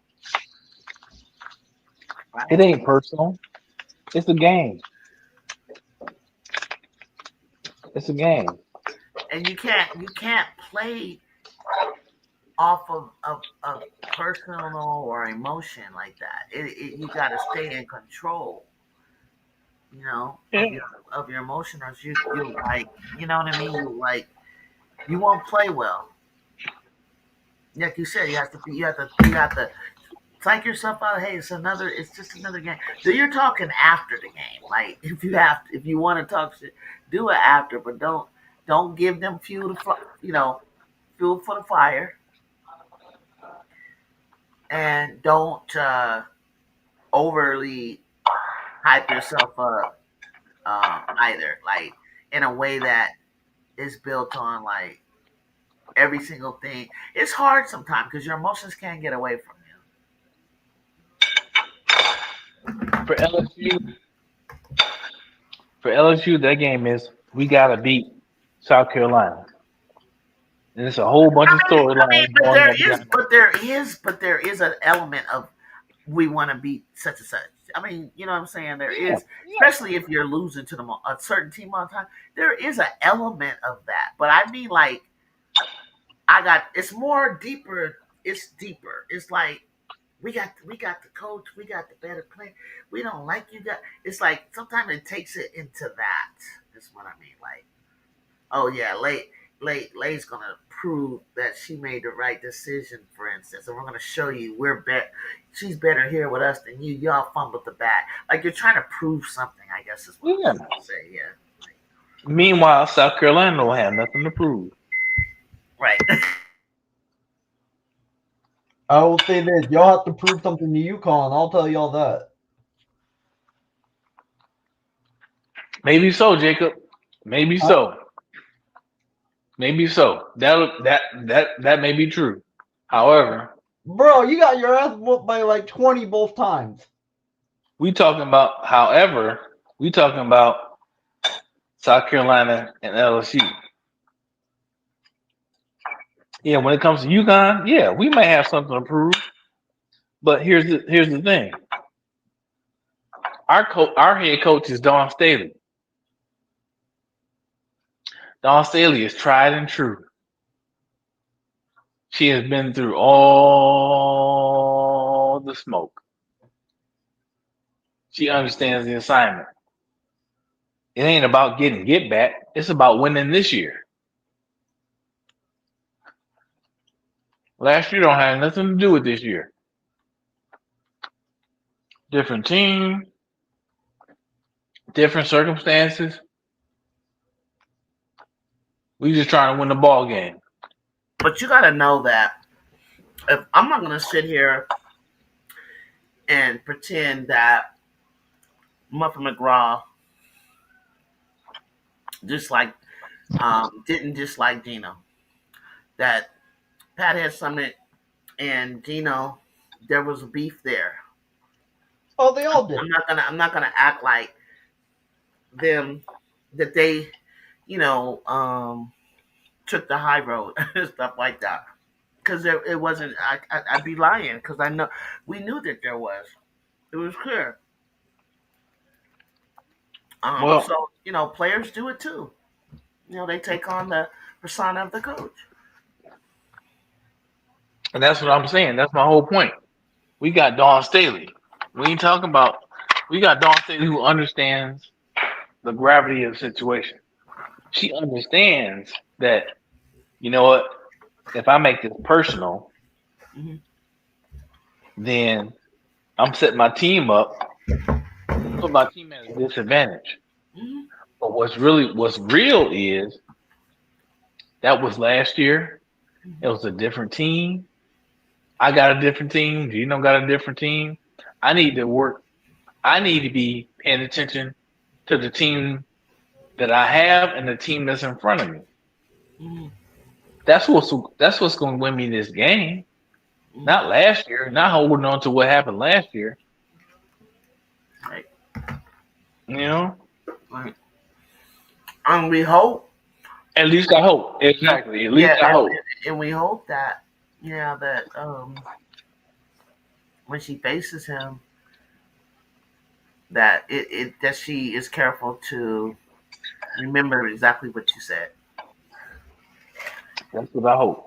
It Right. ain't personal. It's a game. It's a game. And you can't play off of personal or emotion like that. You got to stay in control. Yeah. Of your emotion, or you like, you know what I mean. You won't play well. Like you said, you have to psych yourself out. Hey, it's just another game. So you're talking after the game. Like if you want to talk shit, do it after, but don't give them fuel for the fire, and don't overly hype yourself up either. Like in a way that is built on like every single thing. It's hard sometimes because your emotions can't get away from you. For LSU, that game is we gotta beat South Carolina, and it's a whole bunch of storylines But going there on is, behind it. but there is an element of we want to beat such and such. I mean, you know what I'm saying? There Yeah, is, especially if you're losing to them a certain team all the time. There is an element of that, but I mean, like, it's more deeper. It's deeper. It's like we got the coach, we got the better player. We don't like you guys. It's like sometimes it takes it into that. That's what I mean. Like, oh yeah, Lay's gonna prove that she made the right decision, for instance, and we're gonna show you we're better. She's better here with us than you. Y'all fumbled the bat. Like you're trying to prove something. I guess is what I'm yeah. trying to say. Yeah. Meanwhile, South Carolina don't have nothing to prove. Right. I will say this: y'all have to prove something to UConn. I'll tell y'all that. Maybe so, Jacob. Maybe Huh? so. Maybe so. That may be true. However, Bro, you got your ass whooped by like 20 both times. we talking about. However, we talking about South Carolina and LSU. Yeah, when it comes to UConn, yeah, we may have something to prove. But here's the thing. Our head coach is Dawn Staley. Dawn Staley is tried and true. She has been through all the smoke. She understands the assignment. It ain't about getting get back. It's about winning this year. Last year don't have nothing to do with this year. Different team, different circumstances. We just trying to win the ball game. But you got to know that if I'm not going to sit here and pretend that Muffin McGraw didn't dislike Gino. That Pat had Summit and Gino, there was beef there. Oh, they all did. I'm not gonna act like them that they, you know, took the high road and stuff like that. Because it wasn't. I'd be lying because I know we knew that there was. It was clear. Well, So you know, players do it too. You know, they take on the persona of the coach. and that's what I'm saying. That's my whole point. We got Dawn Staley. We ain't talking about. We got Dawn Staley who understands the gravity of the situation. She understands that, you know what, if I make this personal, Mm-hmm. then I'm setting my team up, put my team at a disadvantage. Mm-hmm. But what's real is that was last year. It was a different team. I got a different team. Gino got a different team. I need to work. I need to be paying attention to the team that I have and the team that's in front of me. Mm-hmm. That's what's going to win me this game. Not last year. Not holding on to what happened last year. Right. You know. Right. And we hope. At least I hope. Exactly. At least Yeah, I hope. and we hope that that when she faces him, that that she is careful to remember exactly what you said. That's what I hope.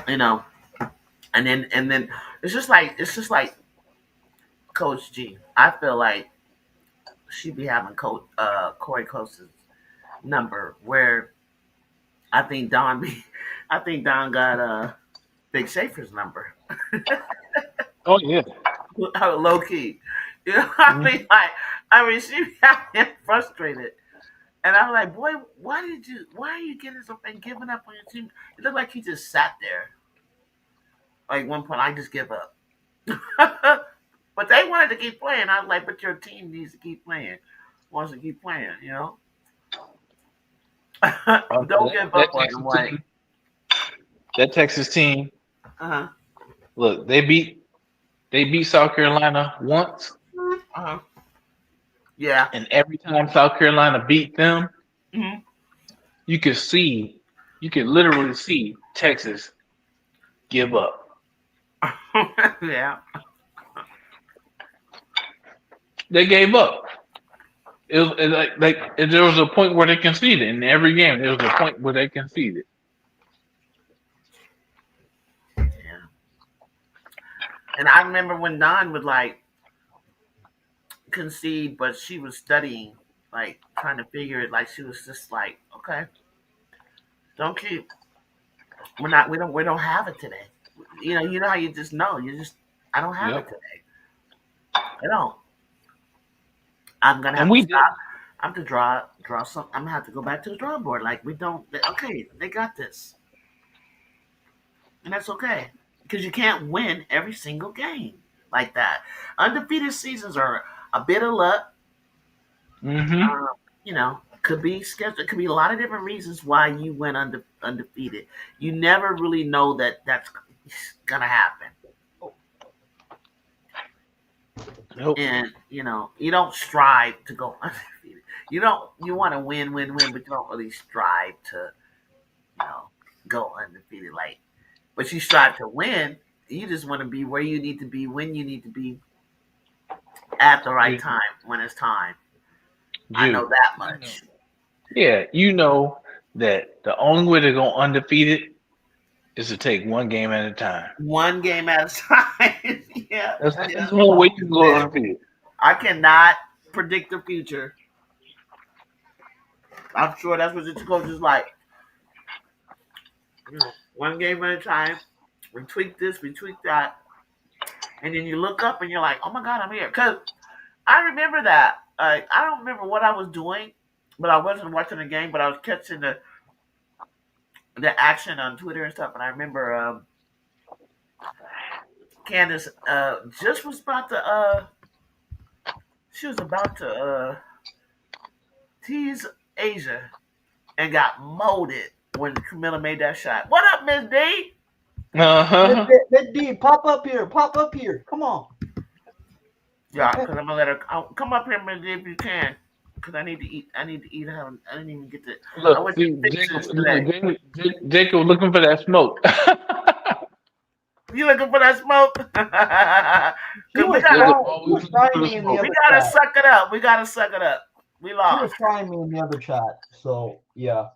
You know, and then it's just like Coach G. I feel like she be having Corey Coast's number where I think Don got Big Schaefer's number. Oh yeah. Low key. You know what I mean? Like, she got him frustrated. And I'm like, boy, why are you getting something and giving up on your team? It looked like he just sat there. Like one point, I just give up. But they wanted to keep playing. I was like, but your team needs to keep playing. Wants to keep playing, you know? Don't give up on them. Like, That Texas team. uh-huh. Look, they beat South Carolina once, Uh-huh. Yeah. and every time South Carolina beat them, Mm-hmm. you could literally see Texas give up. Yeah. They gave up. It was like there was a point where they conceded in every game. There was a point where they conceded. Yeah. And I remember when Don would like concede, but she was studying, like trying to figure it. Like she was just like, okay, don't keep. We don't have it today. You know how you just know. I don't have it Yep. today. I don't. I'm gonna And have to we did. stop. I'm to draw some. I'm gonna have to go back to the drawing board. Like we don't. Okay, they got this, and that's okay because you can't win every single game like that. Undefeated seasons are a bit of luck. Mm-hmm. You know, could be scheduled. It could be a lot of different reasons why you went undefeated. You never really know that that's gonna happen. Nope. And you don't strive to go undefeated. You want to win, but you don't really strive to, go undefeated. Like, but you strive to win. You just want to be where you need to be when you need to be at the right time when it's time. I know that much. Yeah, you know that the only way to go undefeated is to take one game at a time. One game at a time. Yeah. That's the only way you can go undefeated. I cannot predict the future. I'm sure that's what the coach is like. One game at a time. We tweak this, we tweak that, and then you look up and you're like, "Oh my God, I'm here!" Because I remember that. I don't remember what I was doing, but I wasn't watching the game, but I was catching the action on Twitter and stuff. And I remember Candace just was about to she was about to tease Asia and got molded when Camilla made that shot. What up, Miss D? Uh-huh. Miss D, pop up here. Come on. Yeah, because I'm gonna let her come up here, Miss D, if you can. Because I need to eat. I didn't even get to. I Look, went to see, Jacob, Fixers today. Jacob looking for that smoke. You looking for that smoke? She was trying me in the other We gotta chat. suck it up. We gotta suck it up. We She was lost. trying me in the other chat. So yeah.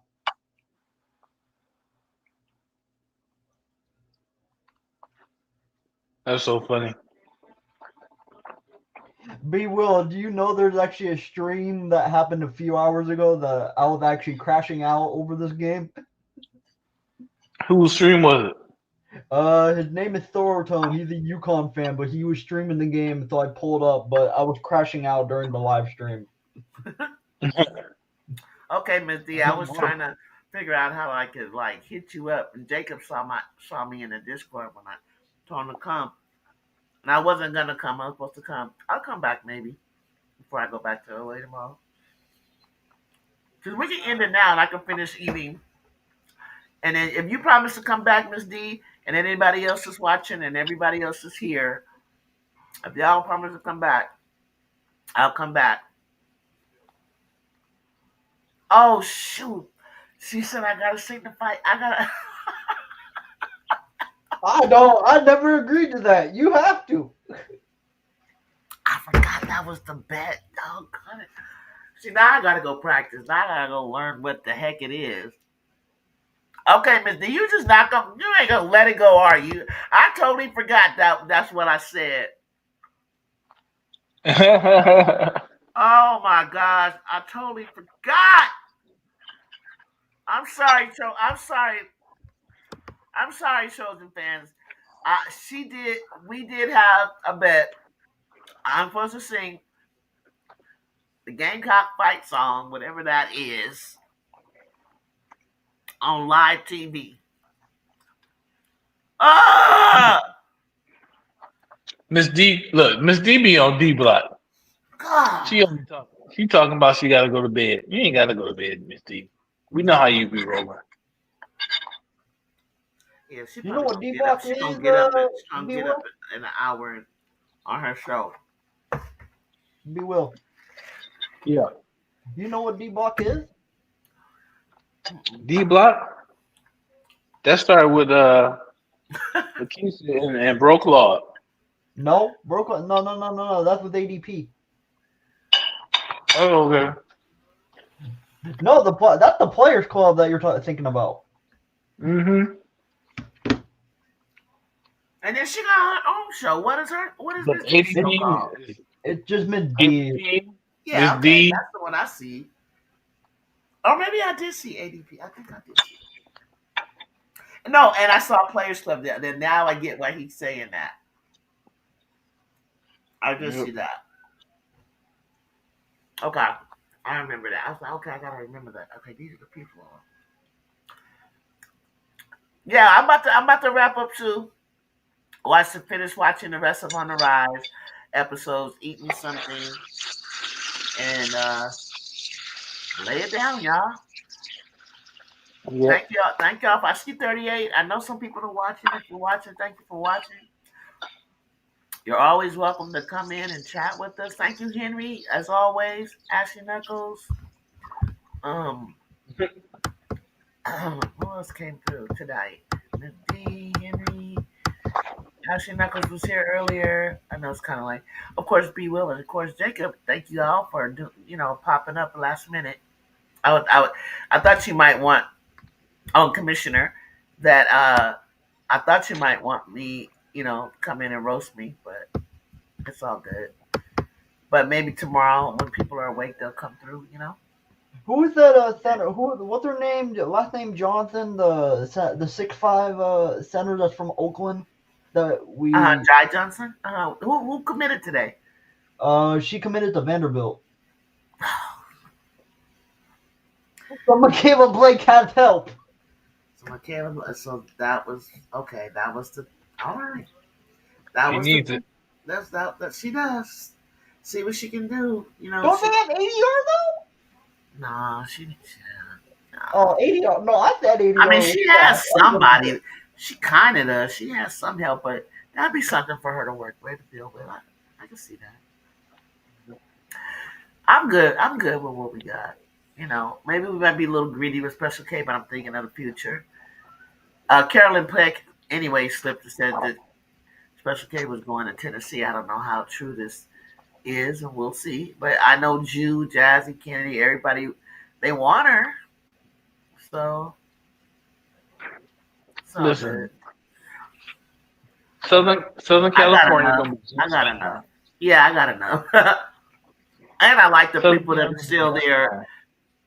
That's so funny. B Will, do you know there's actually a stream that happened a few hours ago that I was actually crashing out over this game? Whose stream was His name is Thorotone. He's a Yukon fan, but he was streaming the game, so I pulled up, but I was crashing out during the live stream. it? Okay, Miss D, I was trying to figure out how I could like hit you up, and Jacob saw me in the Discord when I told him to come, and I wasn't gonna come. I was supposed to come. I'll come back maybe before I go back to LA tomorrow. Cause we can end it now, and I can finish eating. And then if you promise to come back, Miss D, and anybody else is watching, and everybody else is here, if y'all promise to come back, I'll come back. Oh shoot! She said I gotta signify. I gotta. I never agreed to that. You have to. I forgot that was the bet. Oh, God. See, now I gotta go practice. Now I gotta go learn what the heck it is. Okay, Miss D, you just not gonna, you ain't gonna let it go, are you? I totally forgot that. That's what I said. Oh my gosh, I totally forgot. I'm sorry, I'm sorry. I'm sorry, Trojan fans. We did have a bet. I'm supposed to sing the Gamecock fight song, whatever that is, on live TV. Ah! Miss D, look, Miss D be on D block. God. She talking about she gotta go to bed. You ain't gotta go to bed, Miss D. We know how you be rolling. Yeah, she You know what gonna D-Block She's gonna is, get up. She's gonna B get Will? up in an hour on her show. B Will. Yeah. You know what D-Block is? D block? That started with Lakeisha and Broke Law. No, Brooklyn. No. That's with ADP. Oh, okay. No, that's the Players Club that you're thinking about. Mm-hmm. And then she got her own show. What is But this show ADP, called? It's just Miss D. ADP, Yeah, Miss okay, D. that's the one I see. Or maybe I did see ADP. I think I did see it. No, and I saw Players Club there. Then now I get why he's saying that. I just Yep. see that. Okay. I remember that. I was like, okay, I gotta remember that. Okay, these are the people. Yeah, I'm about to wrap up too. Finish watching the rest of On the Rise episodes, eat me something, and lay it down, y'all. Yep. Thank y'all. If I see 38, I know some people are watching. If you're watching, thank you for watching. You're always welcome to come in and chat with us. Thank you, Henry, as always. Ashley Knuckles. Who else came through tonight? Miss D, Henry. Ashley Knuckles was here earlier. I know it's kind of like, of course, B. Will and of course Jacob. Thank you all for popping up last minute. I thought you might want Commissioner that I thought you might want me, come in and roast me, but it's all good. But maybe tomorrow, when people are awake, they'll come through. Who is that center? What's her name? Last name Johnson, the 6'5" center that's from Oakland. That we Jai Johnson. Who committed today? she committed to Vanderbilt. So Michaela Blake can't help. So Michaela. So that was okay. That was the all right. That She was needs the it. that's that she does. See what she can do. Don't they have 80 yards though? Nah, she. Oh, 80 yards. No, I said 80 I mean, yards. she has somebody. She kind of does. She has some help, but that'd be something for her to work with, to deal with. I can see that. I'm good. I'm good with what we got. Maybe we might be a little greedy with Special K, but I'm thinking of the future. Carolyn Peck, anyway, slipped and said that Special K was going to Tennessee. I don't know how true this is, and we'll see. But I know Jazzy, Kennedy, everybody, they want her. So, Listen, good. Southern California gonna be just I gotta fine. know. Yeah, I gotta know. And I like the Southern people that are California still just there.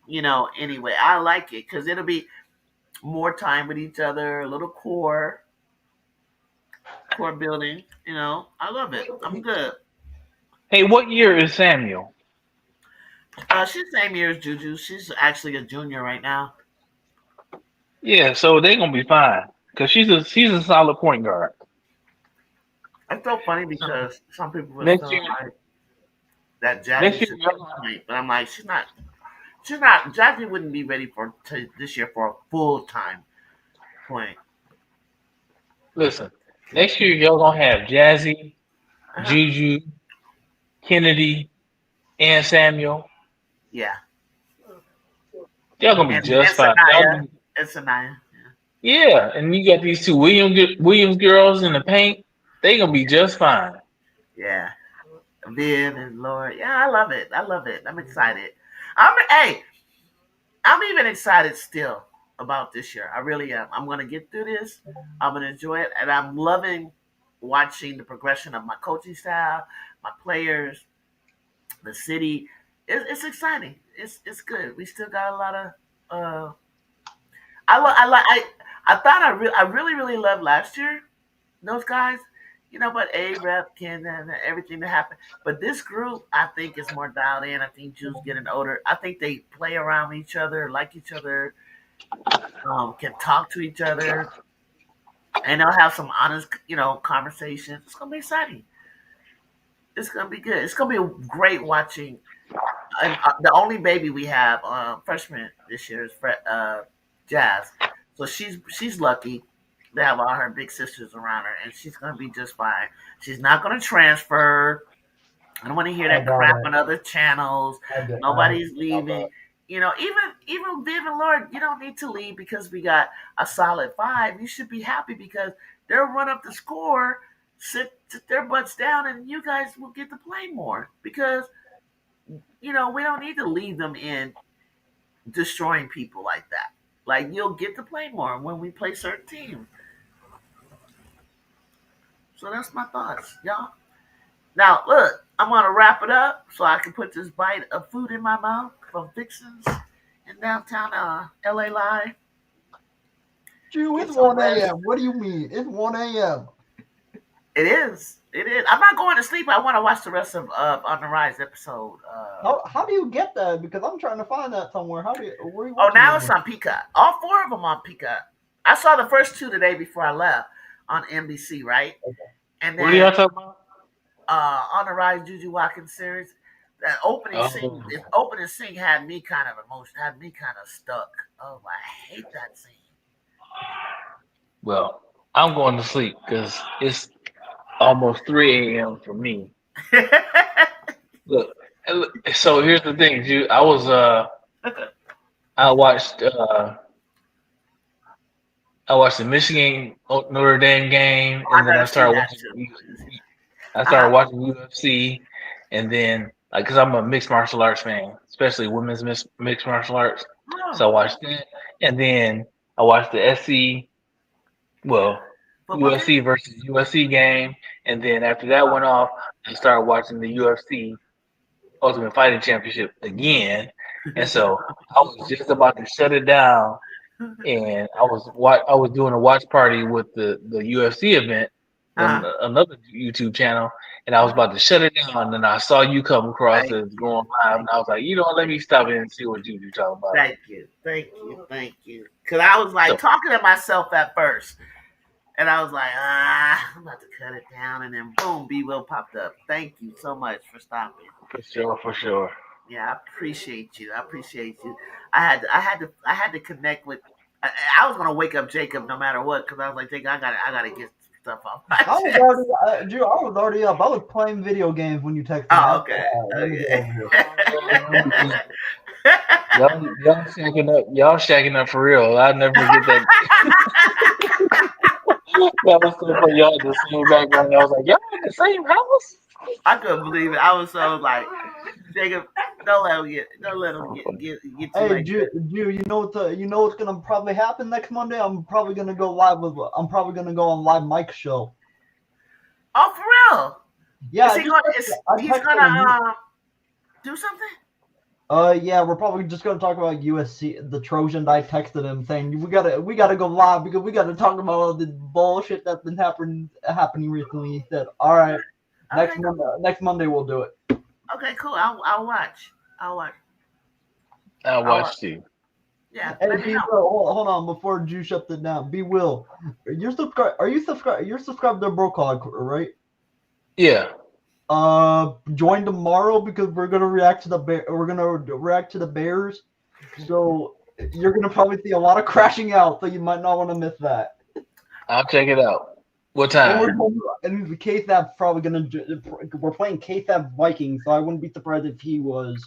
fine. Anyway, I like it because it'll be more time with each other, a little core building. I love it. I'm good. Hey, what year is Samuel? She's the same year as Juju. She's actually a junior right now. Yeah, so they're gonna be fine because she's a solid point guard. It's so funny So because some people were next still year, like that Jazzy next year, should y'all have- play, but I'm like, she's not. She's not. Jazzy wouldn't be ready this year for a full time point. listen. Next year, y'all gonna have Jazzy, Uh-huh. Juju, Kennedy, and Samuel. Yeah, Y'all gonna be and just fine. Y'all Sanaya. gonna, And Sanaya. yeah, and you got these two Williams girls in the paint. They gonna be just fine. Yeah. Viv and Laura. Yeah, I love it. I love it. I'm excited. Hey, I'm even excited still about this year. I really am. I'm gonna get through this. I'm gonna enjoy it, and I'm loving watching the progression of my coaching style, my players, the city. It's exciting. It's good. We still got a lot of. I thought I really really loved last year. Those guys, but A Rep, Ken, and everything that happened. But this group, I think, is more dialed in. I think Jules getting older. I think they play around each other, like each other, can talk to each other, and they'll have some honest, conversations. It's gonna be exciting. It's gonna be good. It's gonna be great watching. And the only baby we have, freshman this year, is Jazz. So she's lucky to have all her big sisters around her, and she's gonna be just fine. She's not gonna transfer. I don't want to hear I that got crap it. on other channels. I Nobody's got leaving. that. Even Viv and Lord, you don't need to leave because we got a solid 5. You should be happy because they'll run up the score, sit their butts down, and you guys will get to play more because we don't need to leave them in destroying people like that. Like you'll get to play more when we play certain teams. So that's my thoughts, y'all. Now look, I'm gonna wrap it up so I can put this bite of food in my mouth from Vixens in downtown LA Live. Drew, Get it's some 1 rest. a.m. What do you mean? It's 1 a.m. It is. It is. I'm not going to sleep. I want to watch the rest of On the Rise episode. How do you get that? Because I'm trying to find that somewhere. Where are you Oh, watching now it? it's on Peacock. All 4 of them on Peacock. I saw the first 2 today before I left on NBC, right? And What are y'all then talking about? On the Rise JUJU WATKINS series, that Oh, opening scene had me kind of emotional, had me kind of stuck. Oh, I hate that scene. well, I'm going to sleep because it's almost 3 a.m. for me. Look, so here's the thing, dude. I watched the Michigan Notre Dame game, I and then gotta see that too. I started Uh-huh. watching UFC, and then like because I'm a mixed martial arts fan, especially women's mixed martial arts. So I Oh, watched that, and then I watched the well, football game? USC versus USC game, and then after that went off, I started watching the UFC. Ultimate Fighting Championship again, and so I was just about to shut it down, and I was doing a watch party with the UFC event on another YouTube channel, and I was about to shut it down, and then I saw you come across Thank as going live, and I was like, you know what, let me stop in and see what you talking about. Thank you. Because I was like talking to myself at first. And I was like, I'm about to cut it down. And then boom, B Will popped up. Thank you so much for stopping. For sure. Yeah, I appreciate you. I had to connect with. I was gonna wake up Jacob no matter what because I was like, Jacob, I gotta get stuff off my chest. I was already up. I was playing video games when you texted me. Oh, okay. Y'all shacking up for real. I'll never forget that. That was so funny. Y'all in the same background. I was like, y'all in the same house? I couldn't believe it. I was so like, Jacob, don't let him get you. Hey, like Ju, you know what's gonna probably happen next Monday? I'm probably gonna go on live Mike's show. Oh, for real? Yeah. He's gonna do something? Yeah, we're probably just gonna talk about USC, the Trojans. I texted him saying we gotta go live because we gotta talk about all the bullshit that's been happening recently. He said, "All right, next Monday we'll do it." Okay, cool. I'll watch. I'll watch too. Yeah. Hey, B, hold on before Ju shuts it down. B Will, you're subscribed. Are you subscribed? You're subscribed to Brocog, right? Yeah. Join tomorrow because we're gonna react to the Bears. So you're gonna probably see a lot of crashing out. So you might not want to miss that. I'll check it out. What time? And the KFAB's probably gonna. We're playing KFAB Vikings, so I wouldn't be surprised if he was.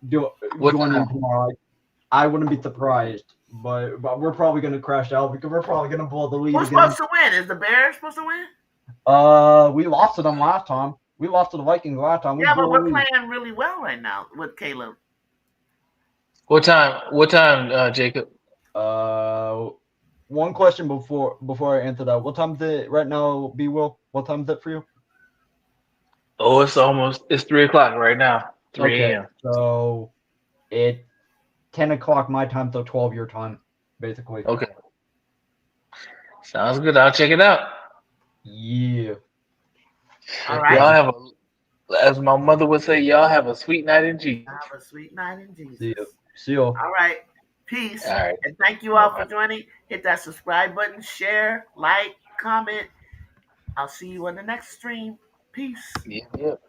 Joining tomorrow. I wouldn't be surprised, but we're probably gonna crash out because we're probably gonna blow the lead. Who's supposed to win? Is the Bears supposed to win? We lost to them last time. We lost to the Vikings last time. Yeah, but we're playing really well right now with Caleb. What time, Jacob? One question before I answer that. What time is it right now, B Will? What time is it for you? Oh, it's 3:00 right now. 3 a.m. Okay, so it's 10 o'clock my time, so 12 your time, basically. Okay. Sounds good. I'll check it out. Yeah. All right. Y'all have as my mother would say, y'all have a sweet night in Jesus. Have a sweet night in Jesus. See you. All right. Peace. All right. And thank you all for joining. Hit that subscribe button, share, like, comment. I'll see you on the next stream. Peace. Yep.